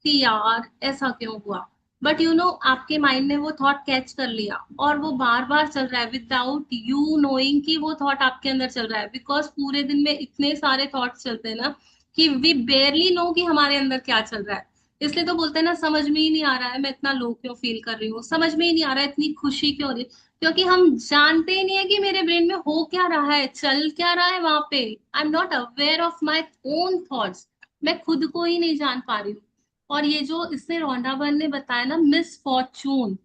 कि यार ऐसा क्यों हुआ, बट यू नो आपके माइंड ने वो थॉट कैच कर लिया और वो बार बार चल रहा है विदाउट यू नोइंग कि वो थॉट आपके अंदर चल रहा है। बिकॉज पूरे दिन में इतने सारे थॉट्स चलते हैं ना कि वी बेयरली नो कि हमारे अंदर क्या चल रहा है। इसलिए तो बोलते हैं ना, समझ में ही नहीं आ रहा है मैं इतना लो क्यों फील कर रही हूँ, समझ में ही नहीं आ रहा है इतनी खुशी क्यों हो रही है, क्योंकि हम जानते ही नहीं है कि मेरे ब्रेन में हो क्या रहा है, चल क्या रहा है वहां पे। I am not aware of my own thoughts. मैं खुद को ही नहीं जान पा रही हूँ। और ये जो इसने रोंडा बर्न ने बताया ना, मिस फॉर्चून,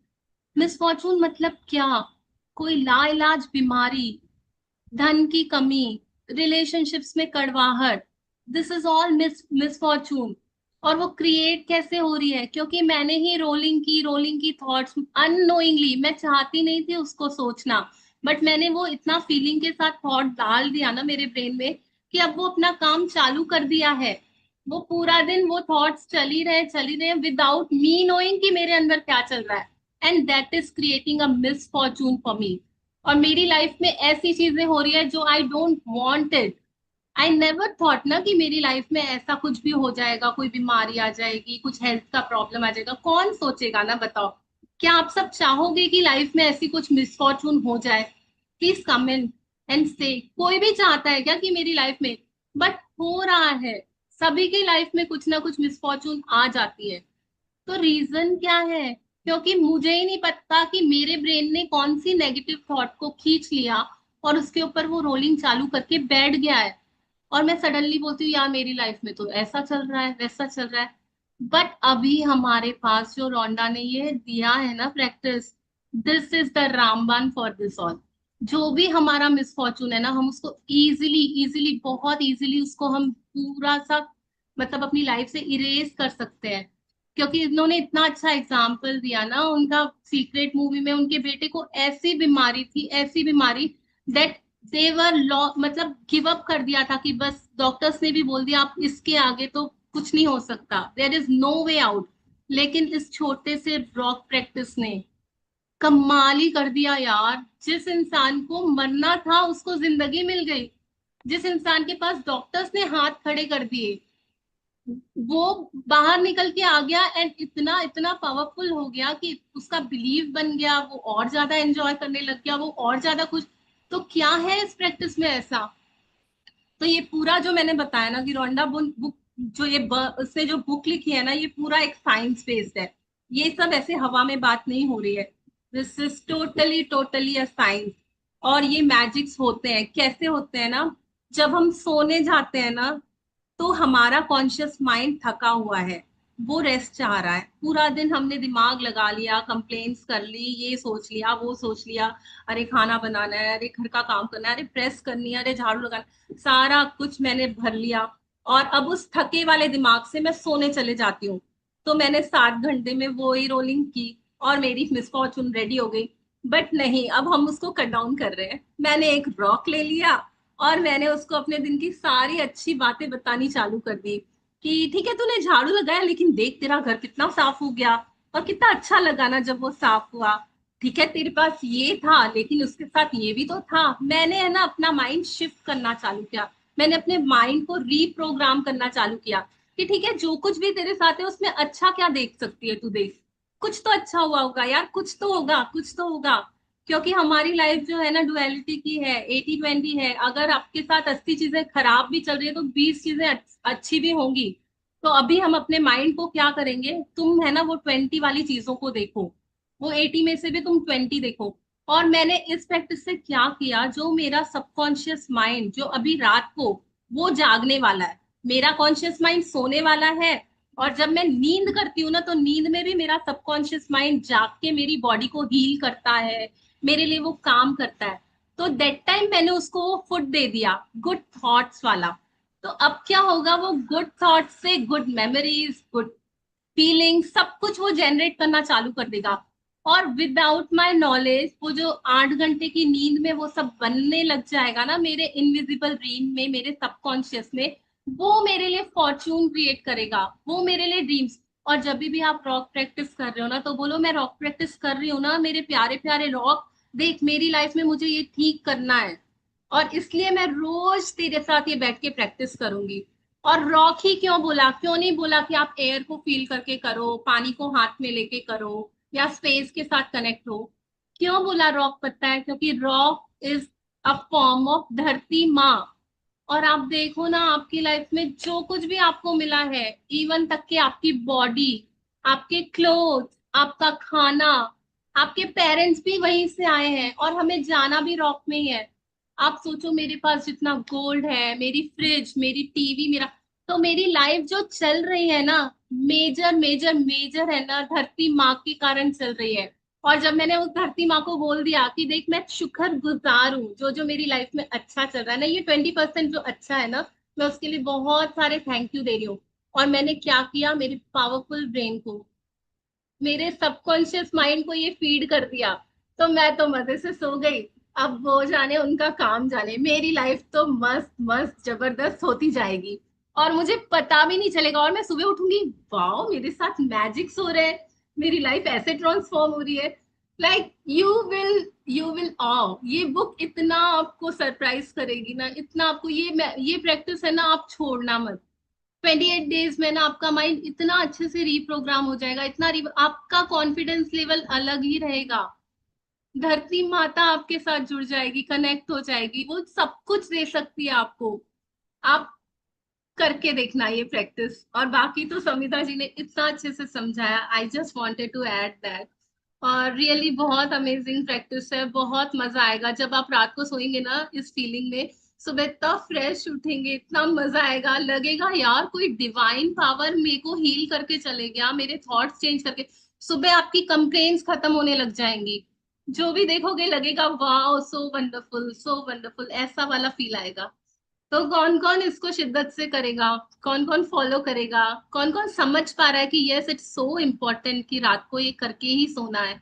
मिस फॉर्चून मतलब क्या, कोई लाइलाज बीमारी, धन की कमी, रिलेशनशिप्स में कड़वाहट, this is all miss Fortune. और वो क्रिएट कैसे हो रही है, क्योंकि मैंने ही रोलिंग की थॉट्स अननोइंगली, मैं चाहती नहीं थी उसको सोचना, बट मैंने वो इतना फीलिंग के साथ थॉट डाल दिया ना मेरे ब्रेन में कि अब वो अपना काम चालू कर दिया है। वो पूरा दिन वो थॉट्स चल ही रहे विदाउट मी नोइंग कि मेरे अंदर क्या चल रहा है। And that is creating a miss Fortune for me. और मेरी लाइफ में ऐसी चीजें हो रही है जो I don't wanted. I never thought ना कि मेरी लाइफ में ऐसा कुछ भी हो जाएगा, कोई बीमारी आ जाएगी, कुछ हेल्थ का प्रॉब्लम आ जाएगा, कौन सोचेगा ना बताओ। क्या आप सब चाहोगे कि लाइफ में ऐसी कुछ मिसफॉर्चून हो जाए? प्लीज कमेंट एंड से, कोई भी चाहता है क्या कि मेरी लाइफ में, बट हो रहा है। सभी की लाइफ में कुछ ना कुछ मिसफॉर्चून आ जाती है। तो रीजन क्या है? क्योंकि मुझे ही नहीं पता कि मेरे ब्रेन ने कौन सी नेगेटिव थॉट को खींच लिया और उसके ऊपर वो रोलिंग चालू करके बैठ गया है। और मैं सडनली बोलती हूँ यार मेरी लाइफ में तो ऐसा चल रहा है वैसा चल रहा है। बट अभी हमारे पास जो रोंडा ने ये दिया है ना प्रैक्टिस, दिस इज द रामबाण फॉर दिस ऑल। जो भी हमारा मिसफॉर्चून है ना, हम उसको इजीली इजीली बहुत इजीली उसको हम पूरा सा मतलब अपनी लाइफ से इरेज कर सकते हैं। क्योंकि इन्होंने इतना अच्छा एग्जाम्पल दिया ना, उनका सीक्रेट मूवी में उनके बेटे को ऐसी बीमारी थी, ऐसी बीमारी दैट देवर लॉ मतलब गिव अप कर दिया था कि बस डॉक्टर्स ने भी बोल दिया आप इसके आगे तो कुछ नहीं हो सकता, there is no way out. लेकिन इस छोटे से रॉक प्रैक्टिस ने कमाल ही कर दिया यार। जिस इंसान को मरना था उसको जिंदगी मिल गई, जिस इंसान के पास डॉक्टर्स ने हाथ खड़े कर दिए वो बाहर निकल के आ गया एंड इतना इतना पावरफुल हो गया कि उसका बिलीव बन गया, वो और ज्यादा एंजॉय करने लग गया, वो और ज्यादा खुश। तो क्या है इस प्रैक्टिस में ऐसा? तो ये पूरा जो मैंने बताया ना कि रोंडा बुक जो उसने जो बुक लिखी है ना, ये पूरा एक साइंस बेस्ड है। ये सब ऐसे हवा में बात नहीं हो रही है। This is totally totally a science. और ये मैजिक्स होते हैं, कैसे होते हैं ना, जब हम सोने जाते हैं ना तो हमारा कॉन्शियस माइंड थका हुआ है, वो रेस्ट चाह रहा है। पूरा दिन हमने दिमाग लगा लिया, कंप्लेंट्स कर ली, ये सोच लिया वो सोच लिया, अरे खाना बनाना है, अरे घर का काम करना है, अरे प्रेस करनी है, अरे झाड़ू लगाना, सारा कुछ मैंने भर लिया। और अब उस थके वाले दिमाग से मैं सोने चले जाती हूँ। तो मैंने 7 घंटे में वो ही रोलिंग की और मेरी मिस फॉर्चून रेडी हो गई। बट नहीं, अब हम उसको कट डाउन कर रहे हैं। मैंने एक रॉक ले लिया और मैंने उसको अपने दिन की सारी अच्छी बातें बतानी चालू कर दी कि ठीक है तूने झाड़ू लगाया, लेकिन देख तेरा घर कितना साफ हो गया और कितना अच्छा लगा ना जब वो साफ हुआ। ठीक है तेरे पास ये था, लेकिन उसके साथ ये भी तो था। मैंने है ना अपना माइंड शिफ्ट करना चालू किया। मैंने अपने माइंड को रीप्रोग्राम करना चालू किया कि ठीक है जो कुछ भी तेरे साथ है उसमें अच्छा क्या देख सकती है, तू देख कुछ तो अच्छा हुआ होगा यार, कुछ तो होगा, कुछ तो होगा। क्योंकि हमारी लाइफ जो है ना डुअलिटी की है, 80-20 है। अगर आपके साथ 80 चीजें खराब भी चल रही है तो 20 चीजें अच्छी भी होंगी। तो अभी हम अपने माइंड को क्या करेंगे, तुम है ना वो 20 वाली चीजों को देखो, वो 80 में से भी तुम 20 देखो। और मैंने इस प्रैक्टिस से क्या किया, जो मेरा सबकॉन्शियस माइंड जो अभी रात को वो जागने वाला है, मेरा कॉन्शियस माइंड सोने वाला है। और जब मैं नींद करती हूँ ना तो नींद में भी मेरा सबकॉन्शियस माइंड जाग के मेरी बॉडी को हील करता है, मेरे लिए वो काम करता है। तो दैट टाइम मैंने उसको वो फुड दे दिया, गुड थॉट्स वाला। तो अब क्या होगा, वो गुड थॉट्स से गुड मेमोरीज, गुड फीलिंग, सब कुछ वो जनरेट करना चालू कर देगा। और विदाउट माय नॉलेज वो जो 8 घंटे की नींद में वो सब बनने लग जाएगा ना मेरे इनविजिबल ड्रीम में, मेरे सबकॉन्शियस में। वो मेरे लिए फॉर्चून क्रिएट करेगा, वो मेरे लिए ड्रीम्स। और जब भी आप रॉक प्रैक्टिस कर रहे हो ना तो बोलो मैं रॉक प्रैक्टिस कर रही हूँ ना मेरे प्यारे प्यारे रॉक, देख मेरी लाइफ में मुझे ये ठीक करना है और इसलिए मैं रोज तेरे साथ ये बैठ के प्रैक्टिस करूंगी। और रॉक ही क्यों बोला, क्यों नहीं बोला कि आप एयर को फील करके करो, पानी को हाथ में लेके करो, या स्पेस के साथ कनेक्ट हो। क्यों बोला रॉक, पता है? क्योंकि rock is a form of धरती माँ। और आप देखो ना आपकी लाइफ में जो कुछ भी आपको मिला है, इवन तक के आपकी बॉडी, आपके क्लोथ, आपका खाना, आपके पेरेंट्स भी वहीं से आए हैं और हमें जाना भी रॉक में ही है। आप सोचो मेरे पास जितना गोल्ड है, मेरी फ्रिज, मेरी टीवी, मेरा, तो मेरी लाइफ जो चल रही है ना, मेजर मेजर मेजर है ना धरती माँ के कारण चल रही है। और जब मैंने उस धरती माँ को बोल दिया कि देख मैं शुक्र गुजार हूँ जो जो मेरी लाइफ में अच्छा चल रहा है ना, ये 20% जो अच्छा है ना, मैं उसके लिए बहुत सारे थैंक यू दे रही हूँ। और मैंने क्या किया, मेरे पावरफुल ब्रेन को, मेरे सबकॉन्शियस माइंड को ये फीड कर दिया। तो मैं तो मजे से सो गई। अब वो जाने उनका काम जाने, मेरी लाइफ तो मस्त मस्त जबरदस्त होती जाएगी और मुझे पता भी नहीं चलेगा। और मैं सुबह उठूंगी, वाओ मेरे साथ मैजिक्स हो रहे हैं, मेरी लाइफ ऐसे ट्रांसफॉर्म हो रही है। लाइक यू विल ऑ, ये बुक इतना आपको सरप्राइज करेगी ना, इतना आपको ये प्रैक्टिस है ना, आप छोड़ना मत। 28 डेज में ना आपका माइंड इतना अच्छे से रीप्रोग्राम हो जाएगा, आपका कॉन्फिडेंस लेवल अलग ही रहेगा। धरती माता आपके साथ जुड़ जाएगी, कनेक्ट हो जाएगी, वो सब कुछ दे सकती है आपको। आप करके देखना ये प्रैक्टिस। और बाकी तो समिता जी ने इतना अच्छे से समझाया, I just wanted to add that. और रियली बहुत अमेजिंग प्रैक्टिस है, बहुत मजा आएगा जब आप रात को सोएंगे ना इस फीलिंग में। सुबह इतना फ्रेश उठेंगे, इतना मजा आएगा, लगेगा यार कोई डिवाइन पावर मेरे को हील करके चले गया, मेरे थॉट्स चेंज करके। सुबह आपकी कंप्लेन्स खत्म होने लग जाएंगी, जो भी देखोगे लगेगा wow so wonderful so wonderful, ऐसा वाला फील आएगा। तो कौन कौन इसको शिद्दत से करेगा, कौन कौन फॉलो करेगा, कौन कौन समझ पा रहा है कि यस इट्स सो इम्पोर्टेंट कि रात को ये करके ही सोना है।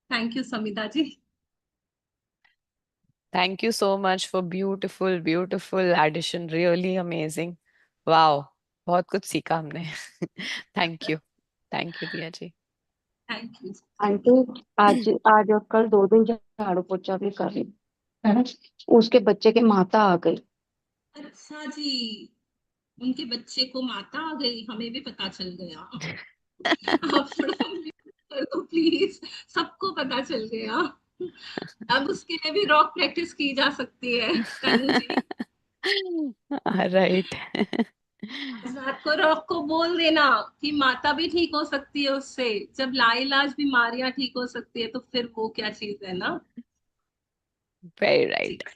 Thank you Samita ji. Thank you so much for beautiful, beautiful addition. Really amazing. Wow. बहुत कुछ सीखा हमने. Thank you. Thank you, दिया जी. Thank you. आंटी, आज आज और कल 2 दिन झाड़ू पोछा भी कर रही है ना। उसके बच्चे के माता आ गई। अच्छा जी, उनके बच्चे को माता आ गई, हमें भी पता चल गया। आप थोड़ा म्यूट कर दो प्लीज, सबको पता चल गया। अब उसके लिए भी रॉक प्रैक्टिस की जा सकती है तनु जी। Right. आज रात को रॉक को बोल देना कि माता भी ठीक हो सकती है उससे, जब लाइलाज बीमारियां ठीक हो सकती है तो फिर वो क्या चीज है ना। Very जी। right.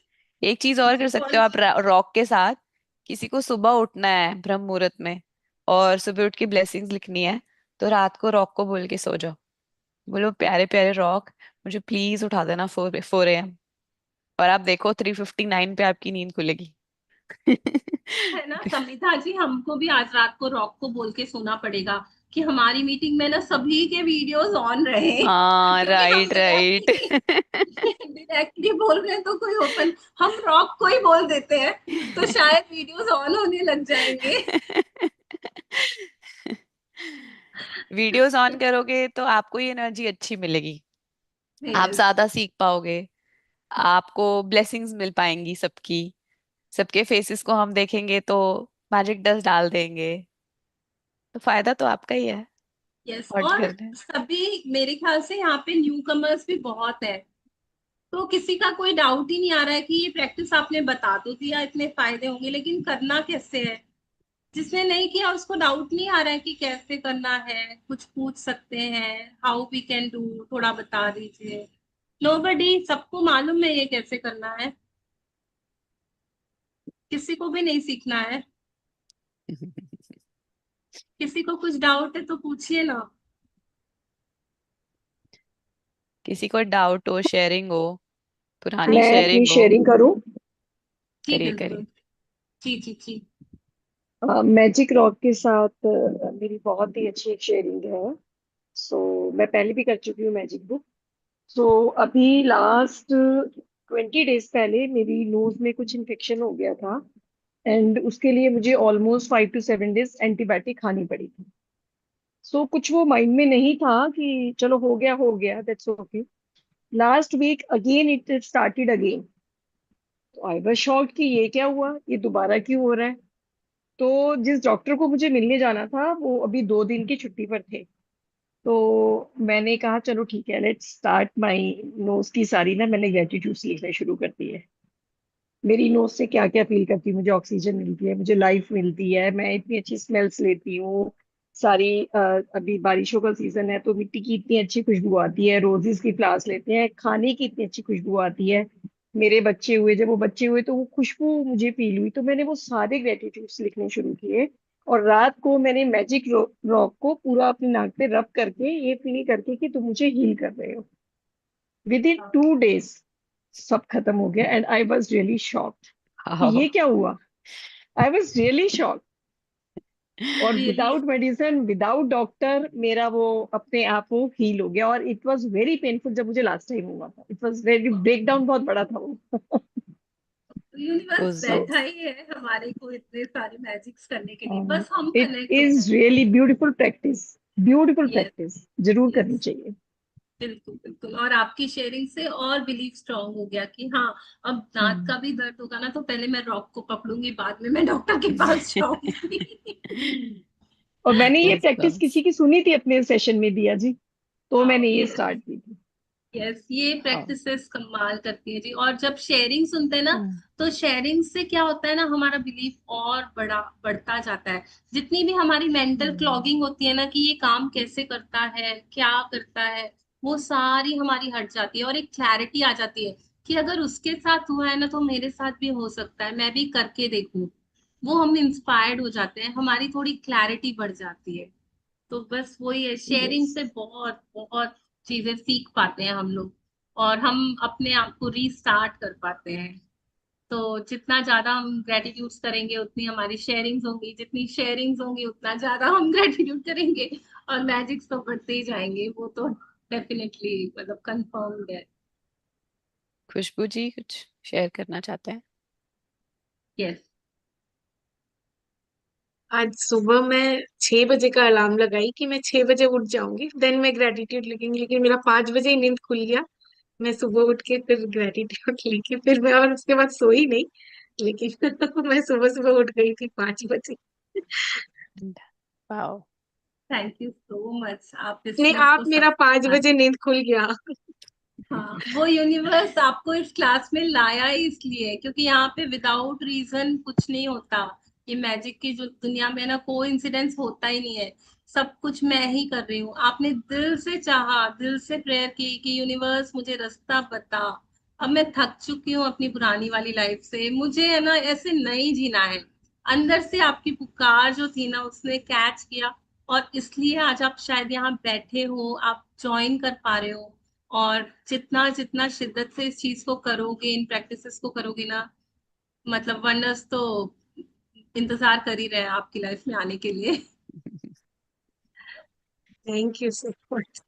एक चीज और कर सकते कौन हो आप सी? रॉक के साथ. किसी को सुबह उठना है ब्रह्म मुहूर्त में और सुबह उठ के ब्लेसिंग्स लिखनी है, तो रात को रॉक को बोल के सो जाओ. बोलो प्यारे प्यारे रॉक, मुझे प्लीज उठा देना 4 AM. और आप देखो 3:59 पे आपकी नींद खुलेगी. है ना समिता जी, हमको भी आज रात को रॉक को बोल के सोना पड़ेगा कि हमारी मीटिंग में ना सभी के वीडियोस ऑन रहे, हाँ, क्योंकि हम राइट राइट। डायरेक्टली बोल रहे हैं तो कोई ओपन, हम रॉक को ही बोल देते हैं तो शायद वीडियोस ऑन होने लग जाएंगे। वीडियोस ऑन करोगे तो आपको ये एनर्जी अच्छी मिलेगी, आप यस। ज्यादा सीख पाओगे, आपको ब्लेसिंग्स मिल पाएंगी सबकी, सबके फेसेस को हम देखेंगे तो मैजिक डस्ट डाल देंगे, तो फायदा तो आपका ही है यस, और और करने। सभी मेरे ख्याल से यहाँ पे न्यू कमर्स भी बहुत है, तो किसी का कोई डाउट ही नहीं आ रहा है कि ये प्रैक्टिस आपने बता तो दिया इतने फायदे होंगे, लेकिन करना कैसे है। जिसने नहीं किया उसको डाउट नहीं आ रहा है कि कैसे करना है, कुछ पूछ सकते हैं, हाउ वी कैन डू, थोड़ा बता दीजिए। नोबडी, सबको मालूम है ये कैसे करना है, किसी को भी नहीं सीखना है। किसी को कुछ डाउट है तो पूछिए ना। किसी को डाउट हो, शेयरिंग हो, पुरानी मैं अपनी शेयरिंग हो, शेयरिंग करूं। जी करिए बिल्कुल। करिए। जी जी जी। मैजिक रॉक के साथ मेरी बहुत ही अच्छी एक शेयरिंग है। सो मैं पहले भी कर चुकी हूँ मैजिक बुक। सो अभी लास्ट 20 डेज पहले मेरी नोज में कुछ इन्फेक्शन हो गया था, एंड उसके लिए मुझे ऑलमोस्ट 5 to 7 डेज एंटीबायोटिक खानी पड़ी थी। सो कुछ वो माइंड में नहीं था कि चलो हो गया, that's okay. Last week again it started again. तो आई वाज शॉक्ड कि ये क्या हुआ, ये दोबारा क्यों हो रहा है। तो जिस डॉक्टर को मुझे मिलने जाना था वो अभी 2 दिन की छुट्टी पर थे। तो मैंने कहा चलो ठीक है, लेट्स स्टार्ट माय नोज की सारी ना मैंने ग्रेटिट्यूड लिखना शुरू कर दी है। मेरी नोज से क्या क्या फील करती हूँ, मुझे ऑक्सीजन मिलती है, मुझे लाइफ मिलती है, मैं इतनी अच्छी स्मेल्स लेती हूँ सारी। अभी बारिशों का सीजन है तो मिट्टी की इतनी अच्छी खुशबू आती है, रोजेस की फ्लावर्स लेते हैं, खाने की इतनी अच्छी खुशबू आती है। मेरे बच्चे हुए, जब वो बच्चे हुए तो वो खुशबू मुझे फील हुई, तो मैंने वो सारे ग्रेटिट्यूड्स लिखने शुरू किए। और रात को मैंने मैजिक रॉक को पूरा अपनी नाक पे रब करके ये फील करके कि तुम मुझे हील कर रहे हो। विद इन 2 डेज सब खत्म हो गया, and I was really shocked कि हाँ। ये क्या हुआ। I was really shocked. और really. Without medicine, without doctor, मेरा वो अपने आप वो हील हो गया। और इट वॉज वेरी पेनफुल जब मुझे लास्ट टाइम हुआ था, इट वॉज वेरी ब्रेकडाउन, बहुत बड़ा था वो। यूनिवर्स बैठा गुजो। ही है हमारे को इतने सारे मैजिक्स करने के लिए, बस हम इट कनेक्ट हो इज जाए। Really beautiful practice, beautiful yes. Practice, जरूर करनी यस चाहिए। बिल्कुल बिल्कुल, और आपकी शेयरिंग से और बिलीव स्ट्रांग हो गया कि हाँ, अब दांत हम्म। का भी दर्द होगा ना तो पहले मैं रॉक को पकड़ूंगी, बाद में मैं डॉक्टर के पास जाऊंगी। और मैंने ये प्रैक्टिस Goosebumps. किसी की सुनी थी अपने सेशन में दिया जी, तो मैंने ये यस। स्टार्ट की थी। यस, ये हाँ। प्रैक्टिसेस कमाल करती है जी। और जब शेयरिंग सुनते हैं ना, हम्म। तो शेयरिंग से क्या होता है ना, हमारा बिलीफ और बढ़ता जाता है। जितनी भी हमारी मेंटल हम्म। क्लॉगिंग होती है ना कि ये काम कैसे करता है, क्या करता है, वो सारी हमारी हट जाती है और एक क्लैरिटी आ जाती है कि अगर उसके साथ हुआ है ना तो मेरे साथ भी हो सकता है, मैं भी करके देखूं। वो हम इंस्पायर्ड हो जाते हैं, हमारी थोड़ी क्लैरिटी बढ़ जाती है। तो बस वही है, शेयरिंग यस। से बहुत बहुत चीजें सीख पाते हैं हम लोग, और हम अपने आप को रीस्टार्ट कर पाते हैं। तो जितना ज्यादा हम ग्रेटिट्यूड करेंगे उतनी हमारी शेयरिंग्स होंगी, जितनी शेयरिंग्स होंगी उतना ज्यादा हम ग्रेटिट्यूड करेंगे, और मैजिक्स तो बढ़ते ही जाएंगे, वो तो डेफिनेटली मतलब कंफर्म्ड है। खुशबू जी कुछ शेयर करना चाहते हैं? यस। आज सुबह मैं 6 बजे का अलार्म लगाई कि मैं 6 बजे उठ जाऊंगी, देन मैं ग्रेटिट्यूड लिखेंगी, लेकिन मेरा 5 बजे ही नींद खुल गया। मैं सुबह उठ के फिर ग्रेटिट्यूड लिखी, फिर मैं और उसके बाद सोई नहीं, लेकिन मैं सुबह सुबह उठ गई थी 5 बजे। Wow. Thank you so much, आप इस नहीं, चीज आप को मेरा पांच समझ। बजे नींद खुल गया। हाँ, वो यूनिवर्स आपको इस क्लास में लाया ही इसलिए क्योंकि यहाँ पे विदाउट रीजन कुछ नहीं होता। ये मैजिक की जो दुनिया में ना कोई इंसिडेंस होता ही नहीं है, सब कुछ मैं ही कर रही हूँ। आपने दिल से चाहा, दिल से प्रेयर की कि यूनिवर्स मुझे रास्ता बता। अब मैं थक चुकी हूँ अपनी पुरानी वाली लाइफ से, मुझे है ना ऐसे नहीं जीना है। अंदर से आपकी पुकार जो थी ना उसने कैच किया, और इसलिए आज आप शायद यहाँ बैठे हो, आप ज्वाइन कर पा रहे हो। और जितना जितना शिद्दत से इस चीज को करोगे, इन प्रैक्टिसेस को करोगे ना, मतलब वंडर्स तो इंतजार कर ही रहे हैं आपकी लाइफ में आने के लिए। Thank you so much.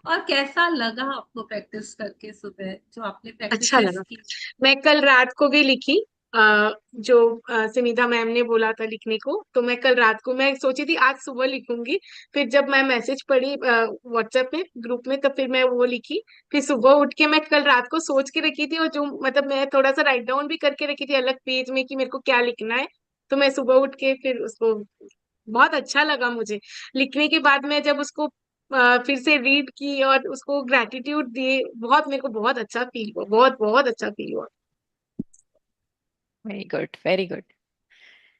और कैसा लगा आपको प्रैक्टिस करके सुबह जो आपने अच्छा प्रैक्टिसेस लगा। की? मैं कल रात को भी लिखी, जो सुनिधा मैम ने बोला था लिखने को, तो मैं कल रात को, मैं सोची थी आज सुबह लिखूंगी, फिर जब मैं मैसेज पढ़ी व्हाट्सएप में ग्रुप में, तो फिर मैं वो लिखी। फिर सुबह उठ के मैं कल रात को सोच के रखी थी, और जो मतलब मैं थोड़ा सा राइट डाउन भी करके रखी थी अलग पेज में कि मेरे को क्या लिखना है। तो मैं सुबह उठ के फिर उसको, बहुत अच्छा लगा मुझे। लिखने के बाद मैं जब उसको फिर से रीड की और उसको ग्रेटिट्यूड दिए, बहुत मेरे को बहुत अच्छा फील हुआ, बहुत बहुत अच्छा फील हुआ। Very good, very good.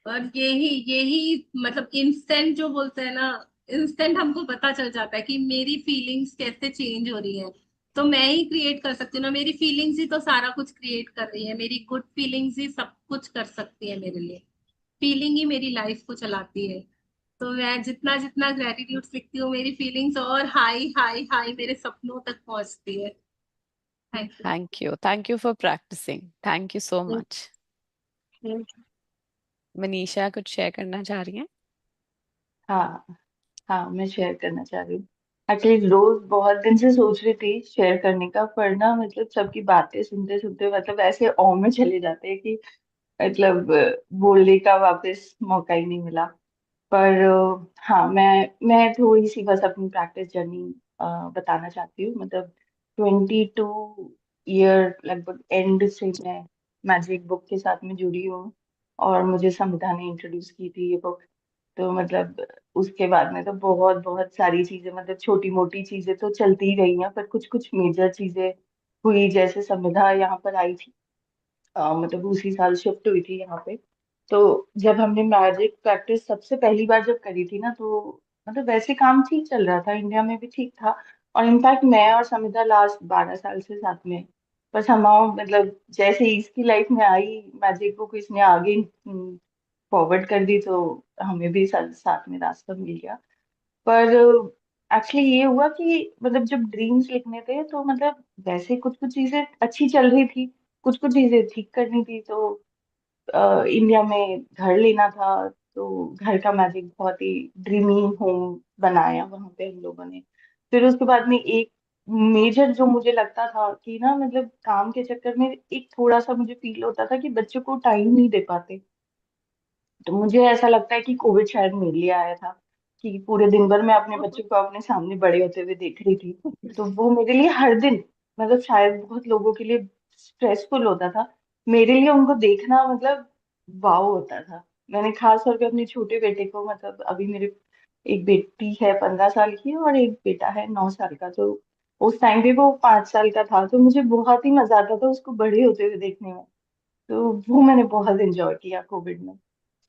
और यही यही मतलब इंस्टेंट जो बोलते हैं ना, इंस्टेंट हमको पता चल जाता है कि मेरी फीलिंग्स कैसे चेंज हो रही है। तो मैं ही क्रिएट कर सकती हूँ ना, मेरी फीलिंग्स ही तो सारा कुछ क्रिएट कर रही है, मेरी गुड फीलिंग्स ही सब कुछ कर सकती है मेरे लिए। फीलिंग ही मेरी लाइफ को चलाती है। तो मैं जितना जितना ग्रेटिट्यूड लिखती हूँ, मेरी फीलिंग्स और हाई हाई हाई मेरे सपनों तक पहुंचती है। Thank you. Thank you for practising, thank you so much. Manisha कुछ शेयर करना चाह रही हैं? हाँ, हाँ, मैं शेयर करना चाह रही हूँ। एक्चुअली रोज बहुत दिन से सोच रही थी शेयर करने का, पर ना मतलब सबकी बातें सुनते सुनते मतलब ऐसे औ में चले जाते हैं कि मतलब बोलने का वापस मौका ही नहीं मिला। पर हाँ, मैं थोड़ी सी बस अपनी प्रैक्टिस जर्नी बताना चाहती हूँ। मतलब 22 ईयर लगभग एंड से मैं मैजिक बुक के साथ में जुड़ी हूँ, और मुझे संविधा ने इंट्रोड्यूस की थी ये बुक। तो मतलब उसके बाद में तो बहुत बहुत सारी चीजें, मतलब छोटी मोटी चीजें तो चलती ही रही हैं, पर कुछ कुछ मेजर चीजें हुई। जैसे संविधा यहाँ पर आई थी, मतलब उसी साल शिफ्ट हुई थी यहाँ पे। तो जब हमने मैजिक प्रैक्टिस सबसे पहली बार जब करी थी ना, तो मतलब वैसे काम ठीक चल रहा था, इंडिया में भी ठीक था। और इनफैक्ट मैं और समिता लास्ट 12 साल से साथ में हैं। पर somehow मतलब जैसे ही इसकी लाइफ में आई मैजिक बुक, इसने आगे फॉरवर्ड कर दी, तो हमें भी साथ साथ में रास्ता मिल गया। पर एक्चुअली ये हुआ कि मतलब जब ड्रीम्स लिखने थे, तो मतलब वैसे कुछ कुछ चीजें अच्छी चल रही थी, कुछ कुछ चीजें ठीक करनी थी। तो इंडिया में घर लेना था, तो घर का मैजिक बहुत ही ड्रीमी होम बनाया वहां पे हम लोगों ने। फिर उसके बाद में एक मेजर जो मुझे लगता था कि ना, मतलब काम के चक्कर में एक थोड़ा सा मुझे फील होता था कि बच्चों को टाइम नहीं दे पाते। तो मुझे ऐसा लगता है कि कोविड शायद मेरे लिए आया था, कि पूरे दिन भर मैं अपने बच्चों को अपने सामने बड़े होते हुए देख रही थी। तो वो मेरे लिए हर दिन, मतलब शायद बहुत लोगों के लिए स्ट्रेसफुल होता था, मेरे लिए उनको देखना मतलब वाव होता था। मैंने खास तौर पे अपने छोटे बेटे को, मतलब अभी मेरे एक बेटी है 15 साल की और एक बेटा है 9 साल का, तो उस टाइम पे वो 5 साल का था, तो मुझे बहुत ही मजा आता था उसको बड़े होते हुए देखने में। तो वो मैंने बहुत एंजॉय किया कोविड में।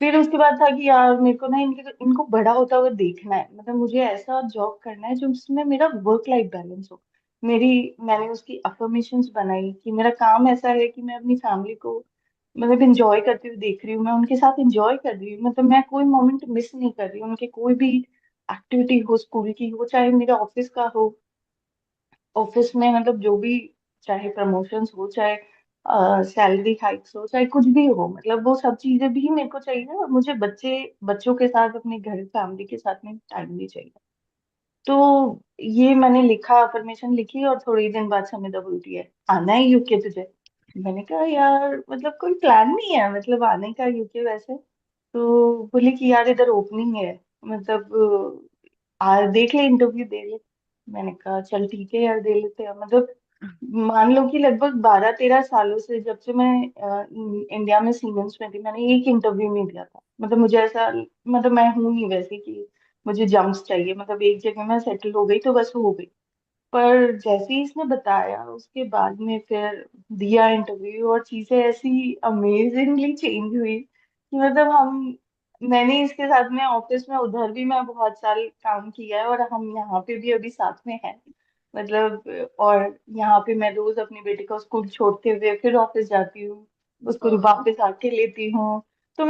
फिर उसके बाद था कि यार मेरे को ना इनको बड़ा होता हुआ देखना है, मतलब मुझे ऐसा जॉब करना है जो उसमें मेरा वर्क लाइफ बैलेंस हो। मेरी मैंने उसकी अफर्मेशंस बनाई कि मेरा काम ऐसा है कि मैं अपनी फैमिली को मतलब इंजॉय करते हुए देख रही हूँ, मैं उनके साथ इंजॉय कर रही हूँ, मतलब मैं कोई मोमेंट मिस नहीं कर रही हूँ, उनके कोई भी एक्टिविटी हो, स्कूल की हो चाहे मेरा ऑफिस का हो। ऑफिस में मतलब जो भी, चाहे प्रमोशंस हो, चाहे सैलरी हाइक्स हो, चाहे कुछ भी हो, मतलब वो सब चीजें भी मेरे को चाहिए, और मुझे बच्चों के साथ अपने घर फैमिली के साथ में टाइम भी चाहिए। तो ये मैंने लिखा, अफर्मेशन लिखी, और थोड़े ही दिन बाद समिता बोलती है आना है यूके तुझे। मैंने कहा यार मतलब कोई प्लान नहीं है मतलब आने का यूके वैसे। तो बोली कि यार इधर ओपनिंग है, मतलब देख ले, इंटरव्यू दे ले। मैंने कहा चल ठीक है यार, दे लेते हैं। मतलब मान लो कि लगभग 12-13 सालों से, जब से मैं इंडिया में सीमेंस में थी, मैंने एक इंटरव्यू नहीं दिया था। मतलब मुझे ऐसा, मतलब मैं हूं नहीं वैसे कि मुझे जंप्स चाहिए, मतलब एक जगह मैं सेटल हो गई तो बस हो गई। पर जैसे ही इसने बताया उसके बाद में फिर दिया इंटरव्यू, और चीजें ऐसी अमेजिंगली चेंज हुई कि मतलब मैंने इसके साथ में ऑफिस में उधर भी मैं बहुत साल काम किया है, और हम यहाँ पे भी अभी साथ में हैं। मतलब और यहाँ पे मैं रोज अपने बेटे को स्कूल छोड़ते हुए फिर ऑफिस जाती हूँ, उसको वापस आके लेती हूँ। तो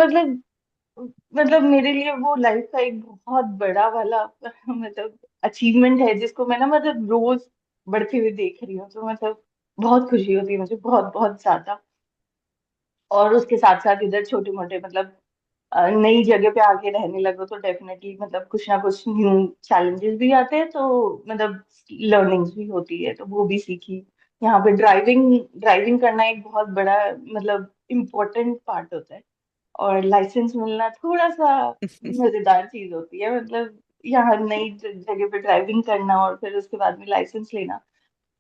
मतलब मेरे लिए वो लाइफ का एक बहुत बड़ा वाला मतलब अचीवमेंट है, जिसको मैं ना मतलब रोज बढ़ते हुए देख रही हूँ। तो मतलब बहुत खुशी होती है मुझे, बहुत बहुत ज्यादा। और उसके साथ साथ इधर छोटे मोटे मतलब नई जगह पे आके रहने लगो तो डेफिनेटली मतलब कुछ ना कुछ न्यू चैलेंजेस भी आते हैं, तो मतलब लर्निंग्स भी होती है, तो वो भी सीखी। यहाँ पे ड्राइविंग ड्राइविंग करना एक बहुत बड़ा मतलब इम्पोर्टेंट पार्ट होता है, और लाइसेंस मिलना थोड़ा सा मजेदार चीज होती है। मतलब यहाँ नई जगह पे ड्राइविंग करना और फिर उसके बाद में लाइसेंस लेना,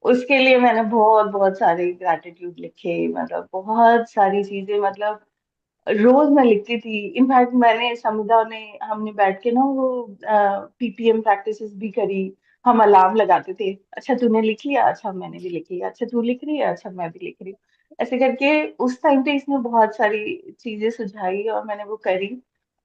उसके लिए मैंने बहुत बहुत सारे ग्रैटिट्यूड लिखे, मतलब बहुत सारी चीजें, मतलब रोज मैं लिखती थी। इनफैक्ट मैंने समुदा ने हमने बैठ के ना वो पीपीएम प्रैक्टिसेस भी करी। हम अलार्म लगाते थे, अच्छा तूने लिख लिया, अच्छा मैंने भी लिख लिया, अच्छा तू लिख रही है, अच्छा मैं भी लिख रही हूँ। ऐसे करके उस टाइम पे इसने बहुत सारी चीजें सुझाई और मैंने वो करी,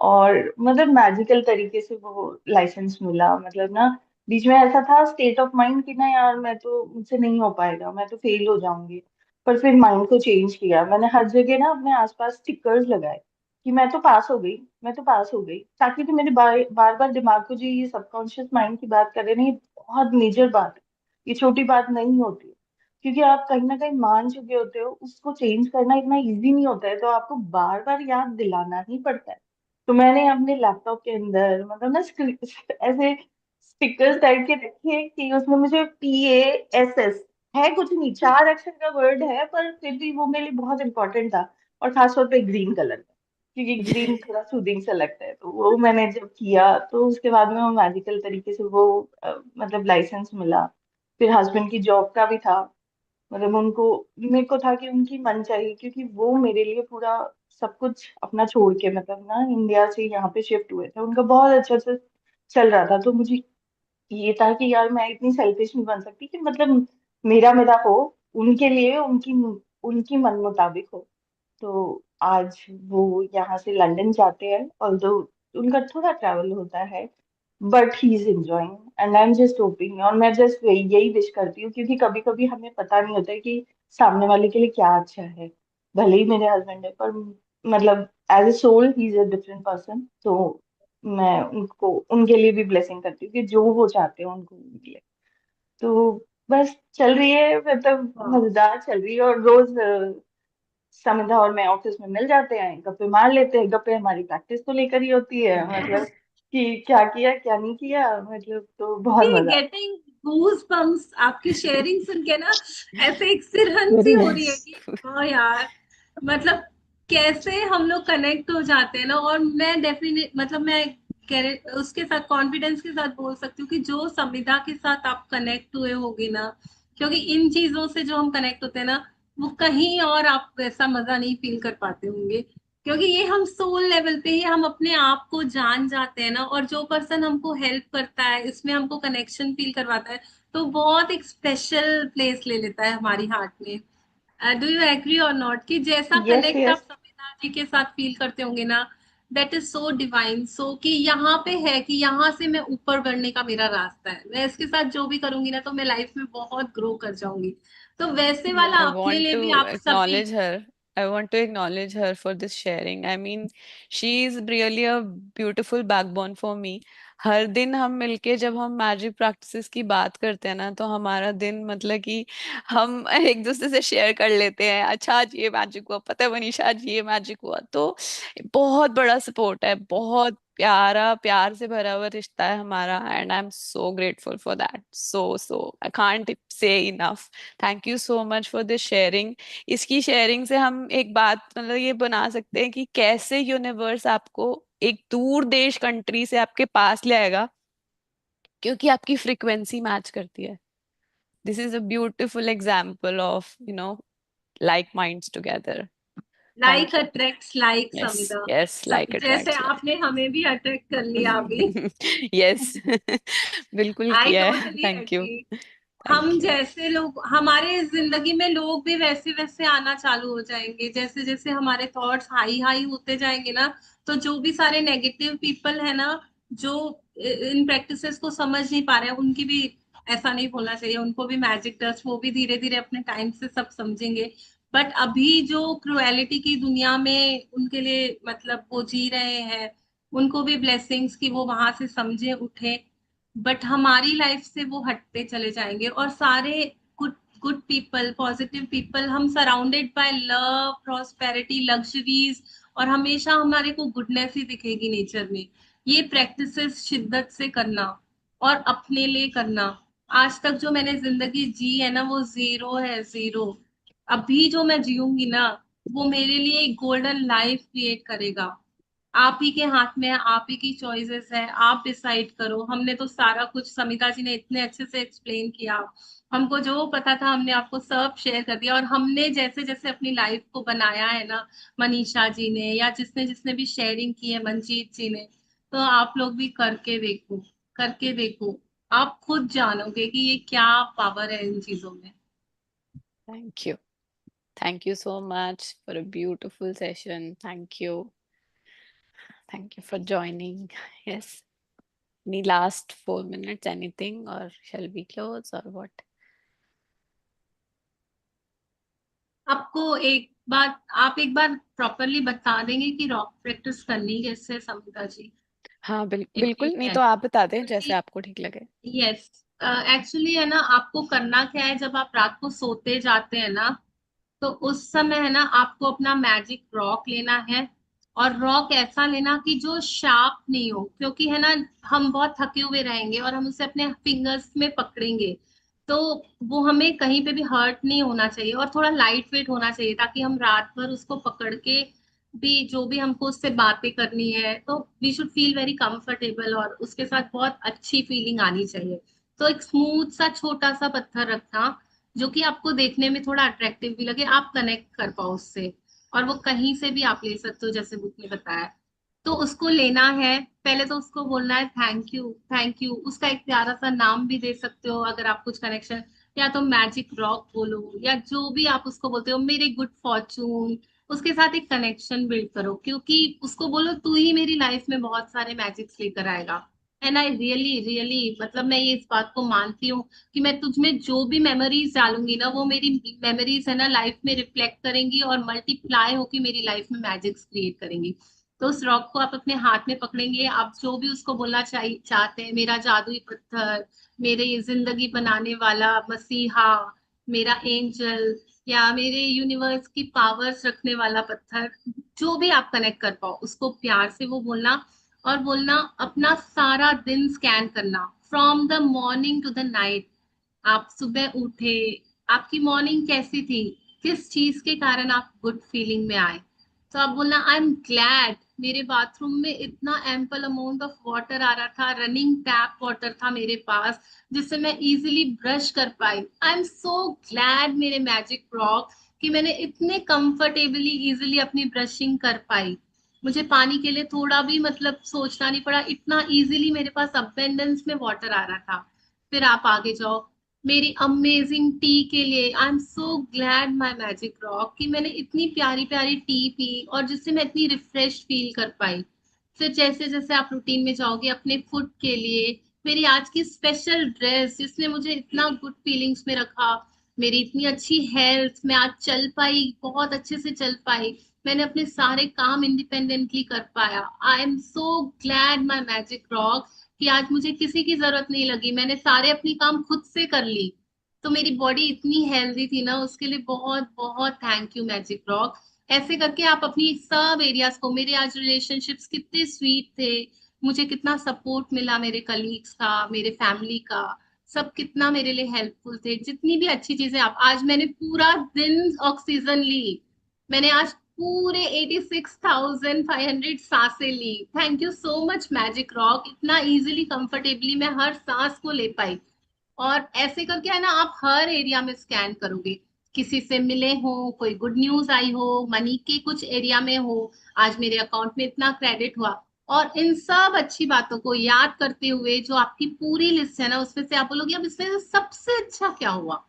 और मतलब मैजिकल तरीके से वो लाइसेंस मिला। मतलब ना बीच में ऐसा था स्टेट ऑफ माइंड कि ना यार मैं तो मुझसे नहीं हो पाएगा, मैं तो फेल हो जाऊंगी। पर फिर माइंड को चेंज किया मैंने, हर जगह ना अपने आसपास स्टिकर्स लगाए कि मैं तो पास हो गई, मैं तो पास हो गई, ताकि तो मेरे बार बार दिमाग को जो ये सबकॉन्शियस माइंड की बात कर रहे हैं ना, ये बहुत मेजर बात है, ये छोटी बात नहीं होती। क्योंकि आप कहीं ना कहीं मान चुके होते हो, उसको चेंज करना इतना इजी नहीं होता है, तो आपको बार बार याद दिलाना ही पड़ता है। तो मैंने अपने लैपटॉप के अंदर मतलब ना ऐसे स्टिकर्स टाइप के रखे कि उसमें मुझे PASS है, कुछ नहीं, 4 अक्षर का वर्ड है, पर फिर भी वो मेरे लिए बहुत इंपॉर्टेंट था। और खासतौर पे ग्रीन कलर का, क्योंकि ग्रीन थोड़ा सूदिंग सा लगता है, तो वो मैंने जब किया तो उसके बाद में वो मैजिकल तरीके से वो मतलब लाइसेंस मिला। फिर हस्बैंड की जॉब का भी था, मतलब उनको, मेरे को था कि उनकी मन चाहिए, क्योंकि वो मेरे लिए पूरा सब कुछ अपना छोड़ के मतलब ना इंडिया से यहाँ पे शिफ्ट हुए थे, उनका बहुत अच्छा से चल रहा था। तो मुझे ये था कि यार मैं इतनी सेल्फिश नहीं बन सकती कि मतलब मेरा मेरा हो, उनके लिए उनकी उनकी मन मुताबिक हो। तो आज वो यहाँ से लंदन जाते हैं, ऑल्दो उनका थोड़ा ट्रैवल होता है, but he is enjoying and I am just hoping. और मैं जस्ट यही विश करती हूँ, क्योंकि कभी कभी हमें पता नहीं होता है कि सामने वाले के लिए क्या अच्छा है। भले ही मेरे हस्बैंड है, पर मतलब as a soul he is a different person. तो मैं उनको उनके लिए भी ब्लेसिंग करती हूँ कि जो वो चाहते हो उनको मिले। तो बस चल रही है, मतलब वाह। मजेदार चल रही है। और रोज समिधा और मैं ऑफिस में मिल जाते हैं, गप्पे मार लेते हैं। गप्पे हमारी प्रैक्टिस को लेकर ही होती है, मतलब कि क्या किया क्या नहीं किया, मतलब तो बहुत मजा आता गेटिंग गूज बम्स आपकी शेयरिंग सुन के ना, ऐसे एक सिरहन सी वेरी हो रही है नाइस। कि हाँ यार, मतलब कैसे हम लोग कनेक्ट हो जाते हैं ना। और मैं डेफिनेट मतलब मैं उसके साथ कॉन्फिडेंस के साथ बोल सकती हूँ कि जो संविदा के साथ आप कनेक्ट हुए होगे ना, क्योंकि इन चीजों से जो हम कनेक्ट होते हैं ना, वो कहीं और आप वैसा मजा नहीं फील कर पाते होंगे। क्योंकि ये हम सोल लेवल पे ही हम अपने आप को जान जाते हैं ना, और जो पर्सन हमको हेल्प करता है इसमें हमको कनेक्शन फील करवाता है, तो बहुत एक स्पेशल प्लेस ले लेता है हमारी हार्ट में। डू यू एग्री और नॉट कि जैसा है। यस कनेक्ट आप यस। संविदा जी के साथ फील करते होंगे ना, दैट इज सो डिवाइन, सो कि यहाँ पे है कि यहाँ से मैं ऊपर बढ़ने का मेरा रास्ता है, मैं इसके साथ जो भी करूंगी ना तो मैं लाइफ में बहुत ग्रो कर जाऊंगी। तो वैसे वाला I अपने want लिए भी to आप सभी। acknowledge her. I want to acknowledge her for this sharing. I mean, she is really a beautiful backbone for me. हर दिन हम मिलके जब हम मैजिक प्रैक्टिसेस की बात करते हैं ना, तो हमारा दिन मतलब कि हम एक दूसरे से शेयर कर लेते हैं, अच्छा आज ये मैजिक हुआ, पता है मनीषा आज ये मैजिक हुआ। तो बहुत बड़ा सपोर्ट है, बहुत प्यारा, प्यार से भरा हुआ रिश्ता है हमारा, and I am so grateful for that. So I can't say enough. Thank you so much for this sharing. इसकी शेयरिंग से हम एक बात मतलब ये बना सकते हैं कि कैसे यूनिवर्स आपको एक दूर देश कंट्री से आपके पास ले आएगा, क्योंकि आपकी फ्रीक्वेंसी मैच करती है। This is a beautiful example of like minds together. Like thank you. Attracts like yes Samidha. Yes, like जैसे अट्रैक्ट्स आपने हमें भी अट्रैक्ट कर लिया अभी। यस। बिल्कुल आई किया है, टोटली थैंक यू। एग्री। हम थैंक यू। जैसे लोग हमारे जिंदगी में लोग भी वैसे वैसे आना चालू हो जाएंगे, जैसे जैसे हमारे थॉट्स हाई हाई होते जाएंगे ना, तो जो भी सारे नेगेटिव पीपल है ना, जो इन प्रैक्टिसेस को समझ नहीं पा रहे हैं, उनकी भी ऐसा नहीं बोलना चाहिए, उनको भी मैजिक टच, वो भी धीरे धीरे अपने टाइम से सब समझेंगे। बट अभी जो क्रुएलिटी की दुनिया में उनके लिए मतलब वो जी रहे हैं, उनको भी ब्लेसिंग्स की वो वहां से समझे उठे। बट हमारी लाइफ से वो हटते चले जाएंगे, और सारे good good people, positive people, हम surrounded by love, prosperity, luxuries, और हमेशा हमारे को गुडनेस ही दिखेगी नेचर में। ये प्रैक्टिसेस शिद्दत से करना और अपने लिए करना। आज तक जो मैंने जिंदगी जी है ना, वो जीरो है, जीरो। अभी जो मैं जीऊंगी ना, वो मेरे लिए एक गोल्डन लाइफ क्रिएट करेगा। आप ही के हाथ में है, आप ही की चॉइसेस है, आप डिसाइड करो। हमने तो सारा कुछ, समिता जी ने इतने अच्छे से एक्सप्लेन किया, हमको जो पता था हमने आपको सब शेयर कर दिया। और हमने जैसे जैसे अपनी लाइफ को बनाया है ना, मनीषा जी ने या जिसने जिसने भी शेयरिंग की है, मंजीत जी ने, तो आप लोग भी करके देखो, करके देखो। आप खुद जानोगे कि ये क्या पावर है इन चीजों में। Thank you. Thank you so much for a beautiful session. Thank you. Thank you for joining. Yes. Any last 4 minutes, anything, or shall we close or what? आपको एक बात, आप एक बार प्रॉपरली बता देंगे कि रॉक प्रैक्टिस करनी कैसे है, समिता जी? हाँ, इफ यू बिल्कुल, नहीं तो कैन। आप बता दें जैसे क्योंकि आपको ठीक लगे। यस, एक्चुअली है ना, आपको करना क्या है, जब आप रात को सोते जाते हैं ना, तो उस समय है ना, आपको अपना मैजिक रॉक लेना है। और रॉक ऐसा लेना कि जो शार्प नहीं हो, क्योंकि है ना, हम बहुत थके हुए रहेंगे और हम उसे अपने फिंगर्स में पकड़ेंगे, तो वो हमें कहीं पे भी हर्ट नहीं होना चाहिए। और थोड़ा लाइट वेट होना चाहिए, ताकि हम रात भर उसको पकड़ के भी जो भी हमको उससे बातें करनी है, तो we should feel very comfortable, और उसके साथ बहुत अच्छी फीलिंग आनी चाहिए। तो एक स्मूथ सा छोटा सा पत्थर रखना, जो कि आपको देखने में थोड़ा अट्रैक्टिव भी लगे, आप कनेक्ट कर पाओ उससे। और वो कहीं से भी आप ले सकते हो, जैसे बुक ने बताया। तो उसको लेना है, पहले तो उसको बोलना है थैंक यू, थैंक यू। उसका एक प्यारा सा नाम भी दे सकते हो अगर आप कुछ कनेक्शन, या तो मैजिक रॉक बोलो, या जो भी आप उसको बोलते हो, मेरे गुड फॉर्चून। उसके साथ एक कनेक्शन बिल्ड करो, क्योंकि उसको बोलो तू ही मेरी लाइफ में बहुत सारे मैजिक्स लेकर आएगा। एंड आई रियली रियली, मतलब मैं ये इस बात को मानती हूँ कि मैं तुझ में जो भी मेमोरीज डालूंगी ना, वो मेरी मेमोरीज है ना, लाइफ में रिफ्लेक्ट करेंगी और मल्टीप्लाई होकर मेरी लाइफ में मैजिक्स क्रिएट करेंगी। तो उस रॉक को आप अपने हाथ में पकड़ेंगे, आप जो भी उसको बोलना चाहते हैं, मेरा जादुई पत्थर, मेरे ये जिंदगी बनाने वाला मसीहा, मेरा एंजल, या मेरे यूनिवर्स की पावर्स रखने वाला पत्थर, जो भी आप कनेक्ट कर पाओ, उसको प्यार से वो बोलना। और बोलना, अपना सारा दिन स्कैन करना, from the morning to the night. आप सुबह उठे, आपकी मॉर्निंग कैसी थी, किस चीज के कारण आप गुड फीलिंग में आए। तो आप बोलना, आई एम ग्लैड मेरे बाथरूम में इतना एम्पल अमाउंट ऑफ वाटर आ रहा था, रनिंग टैप वाटर था मेरे पास, जिससे मैं इजीली ब्रश कर पाई। आई एम सो ग्लैड मेरे मैजिक रॉक, कि मैंने इतने कंफर्टेबली इजीली अपनी ब्रशिंग कर पाई। मुझे पानी के लिए थोड़ा भी मतलब सोचना नहीं पड़ा, इतना इजीली मेरे पास अबेंडेंस में वाटर आ रहा था। फिर आप आगे जाओ, मेरी अमेजिंग टी के लिए, I am so glad my magic rock, कि मैंने इतनी प्यारी प्यारी टी पी और जिससे मैं इतनी रिफ्रेश फील कर पाई। फिर जैसे जैसे आप रूटीन में जाओगे, अपने फूड के लिए, मेरी आज की स्पेशल ड्रेस जिसने मुझे इतना गुड फीलिंग्स में रखा, मेरी इतनी अच्छी हेल्थ, मैं आज चल पाई, बहुत अच्छे से चल पाई, मैंने अपने सारे काम इंडिपेंडेंटली कर पाया। I am so glad my magic rock, कि आज मुझे किसी की जरूरत नहीं लगी, मैंने सारे अपनी काम खुद से कर ली। तो मेरी बॉडी इतनी हेल्दी थी ना, उसके लिए बहुत बहुत थैंक यू मैजिक रॉक। ऐसे करके आप अपनी सब एरियाज को, मेरे आज रिलेशनशिप्स कितने स्वीट थे, मुझे कितना सपोर्ट मिला मेरे कलीग्स का, मेरे फैमिली का, सब कितना मेरे लिए हेल्पफुल थे, जितनी भी अच्छी चीजें आप, आज मैंने पूरा दिन ऑक्सीजन ली, मैंने आज पूरे 86,500 सांसें ली। Thank you so much magic rock, इतना इजीली कंफर्टेबली मैं हर सांस को ले पाई। और ऐसे करके है ना, आप हर एरिया में स्कैन करोगे, किसी से मिले हो, कोई गुड न्यूज आई हो, मनी के कुछ एरिया में हो, आज मेरे अकाउंट में इतना क्रेडिट हुआ, और इन सब अच्छी बातों को याद करते हुए, जो आपकी पूरी लिस्ट है ना, उसमें से आप बोलोगे अब इसमें से सबसे अच्छा क्या हुआ,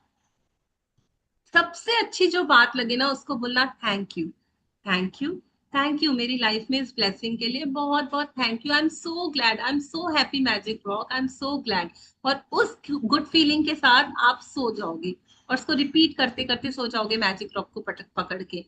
सबसे अच्छी जो बात लगे ना, उसको बोलना thank you, thank you, thank you मेरी लाइफ में इस ब्लेसिंग के लिए बहुत बहुत thank you. I am so glad, I am so happy magic rock, I am so glad. और उस गुड फीलिंग के साथ आप सो जाओगे, और उसको रिपीट करते करते सो जाओगे मैजिक रॉक को पटक पकड़ के।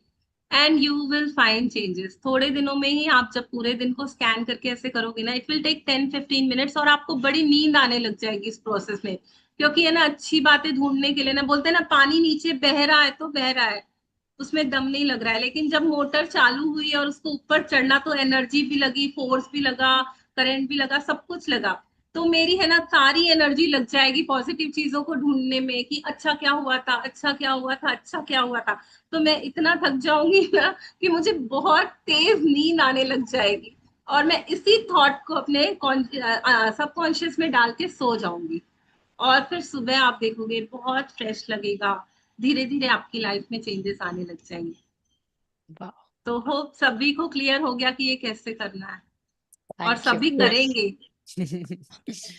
And you will find changes थोड़े दिनों में ही। आप जब पूरे दिन को स्कैन करके ऐसे करोगे ना, इट विल टेक 10-15 मिनट्स, और आपको बड़ी नींद आने लग जाएगी इस प्रोसेस में। क्योंकि है ना, अच्छी बातें ढूंढने के लिए ना, बोलते हैं ना, पानी नीचे बह रहा है तो बह रहा है, उसमें दम नहीं लग रहा है, लेकिन जब मोटर चालू हुई और उसको ऊपर चढ़ना तो एनर्जी भी लगी, फोर्स भी लगा, करंट भी लगा, सब कुछ लगा। तो मेरी है ना सारी एनर्जी लग जाएगी पॉजिटिव चीजों को ढूंढने में कि अच्छा क्या हुआ था, अच्छा क्या हुआ था, अच्छा क्या हुआ था। तो मैं इतना थक जाऊंगी ना कि मुझे बहुत तेज नींद आने लग जाएगी, और मैं इसी थॉट को अपने सबकॉन्शियस में डाल के सो जाऊंगी। और फिर सुबह आप देखोगे बहुत फ्रेश लगेगा, धीरे धीरे आपकी लाइफ में चेंजेस आने लग जाएंगे। वाह, तो होप सभी को क्लियर हो गया कि ये कैसे करना है, और थैंक यू। सभी यस। करेंगे।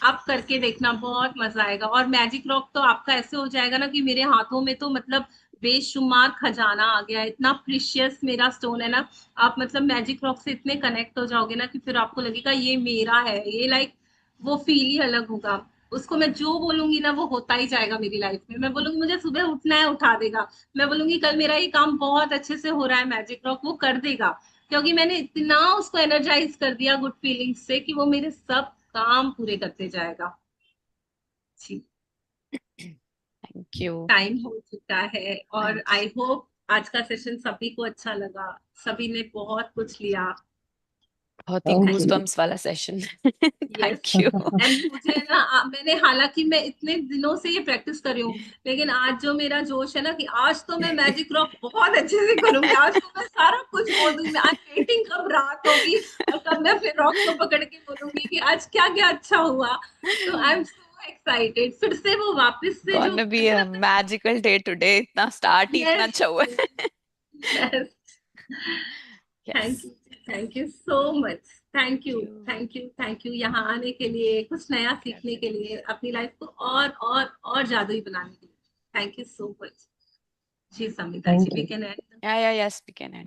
आप करके देखना, बहुत मजा आएगा। और मैजिक रॉक तो आपका ऐसे हो जाएगा ना कि मेरे हाथों में तो मतलब बेशुमार खजाना आ गया है, इतना प्रीशियस मेरा स्टोन है ना। आप मतलब मैजिक रॉक से इतने कनेक्ट हो जाओगे ना कि फिर आपको लगेगा ये मेरा है, ये लाइक वो फील ही अलग होगा। उसको मैं जो बोलूंगी ना वो होता ही जाएगा मेरी लाइफ में। मैं बोलूंगी मुझे सुबह उठना है, उठा देगा। मैं बोलूंगी कल मेरा ये काम बहुत अच्छे से हो रहा है, मैजिक रॉक वो कर देगा। क्योंकि मैंने इतना उसको एनर्जाइज कर दिया गुड फीलिंग्स से कि वो मेरे सब काम पूरे करते जाएगा। जी, थैंक यू। टाइम हो चुका है, और थैंक आई होप आज का सेशन सभी को अच्छा लगा, सभी ने बहुत कुछ लिया। बहुत ही थैंक थैंक यू। गूजबम्प्स वाला session. Yes. Thank you. And मुझे ना मैंने, हालांकि मैं इतने दिनों से ये प्रैक्टिस कर रही हूँ, लेकिन आज जो मेरा जोश है ना कि आज तो मैं मैजिक रॉक बहुत अच्छे से करूंगी, आज तो मैं सारा कुछ बोल दूंगी। मैं आज वेटिंग कब रात होगी और कब मैं फिर रॉक को पकड़ के बोलूंगी कि आज क्या क्या अच्छा हुआ। तो आई एम सो एक्साइटेड, फिर से वो वापस से जो Gonna be ऐसा a लगता magical day today. इतना स्टार्ट ही है। इतना अच्छा हुआ यस, है। Yes. Thank yes. Thank you so much. Thank thank you, you. Thank you, thank you यहाँ आने के लिए, कुछ नया सीखने के लिए, अपनी लाइफ को और जादुई बनाने के लिए। Thank you so much. जी Samita ji, thank we you. Can end. Yeah, yeah, yes, we can end.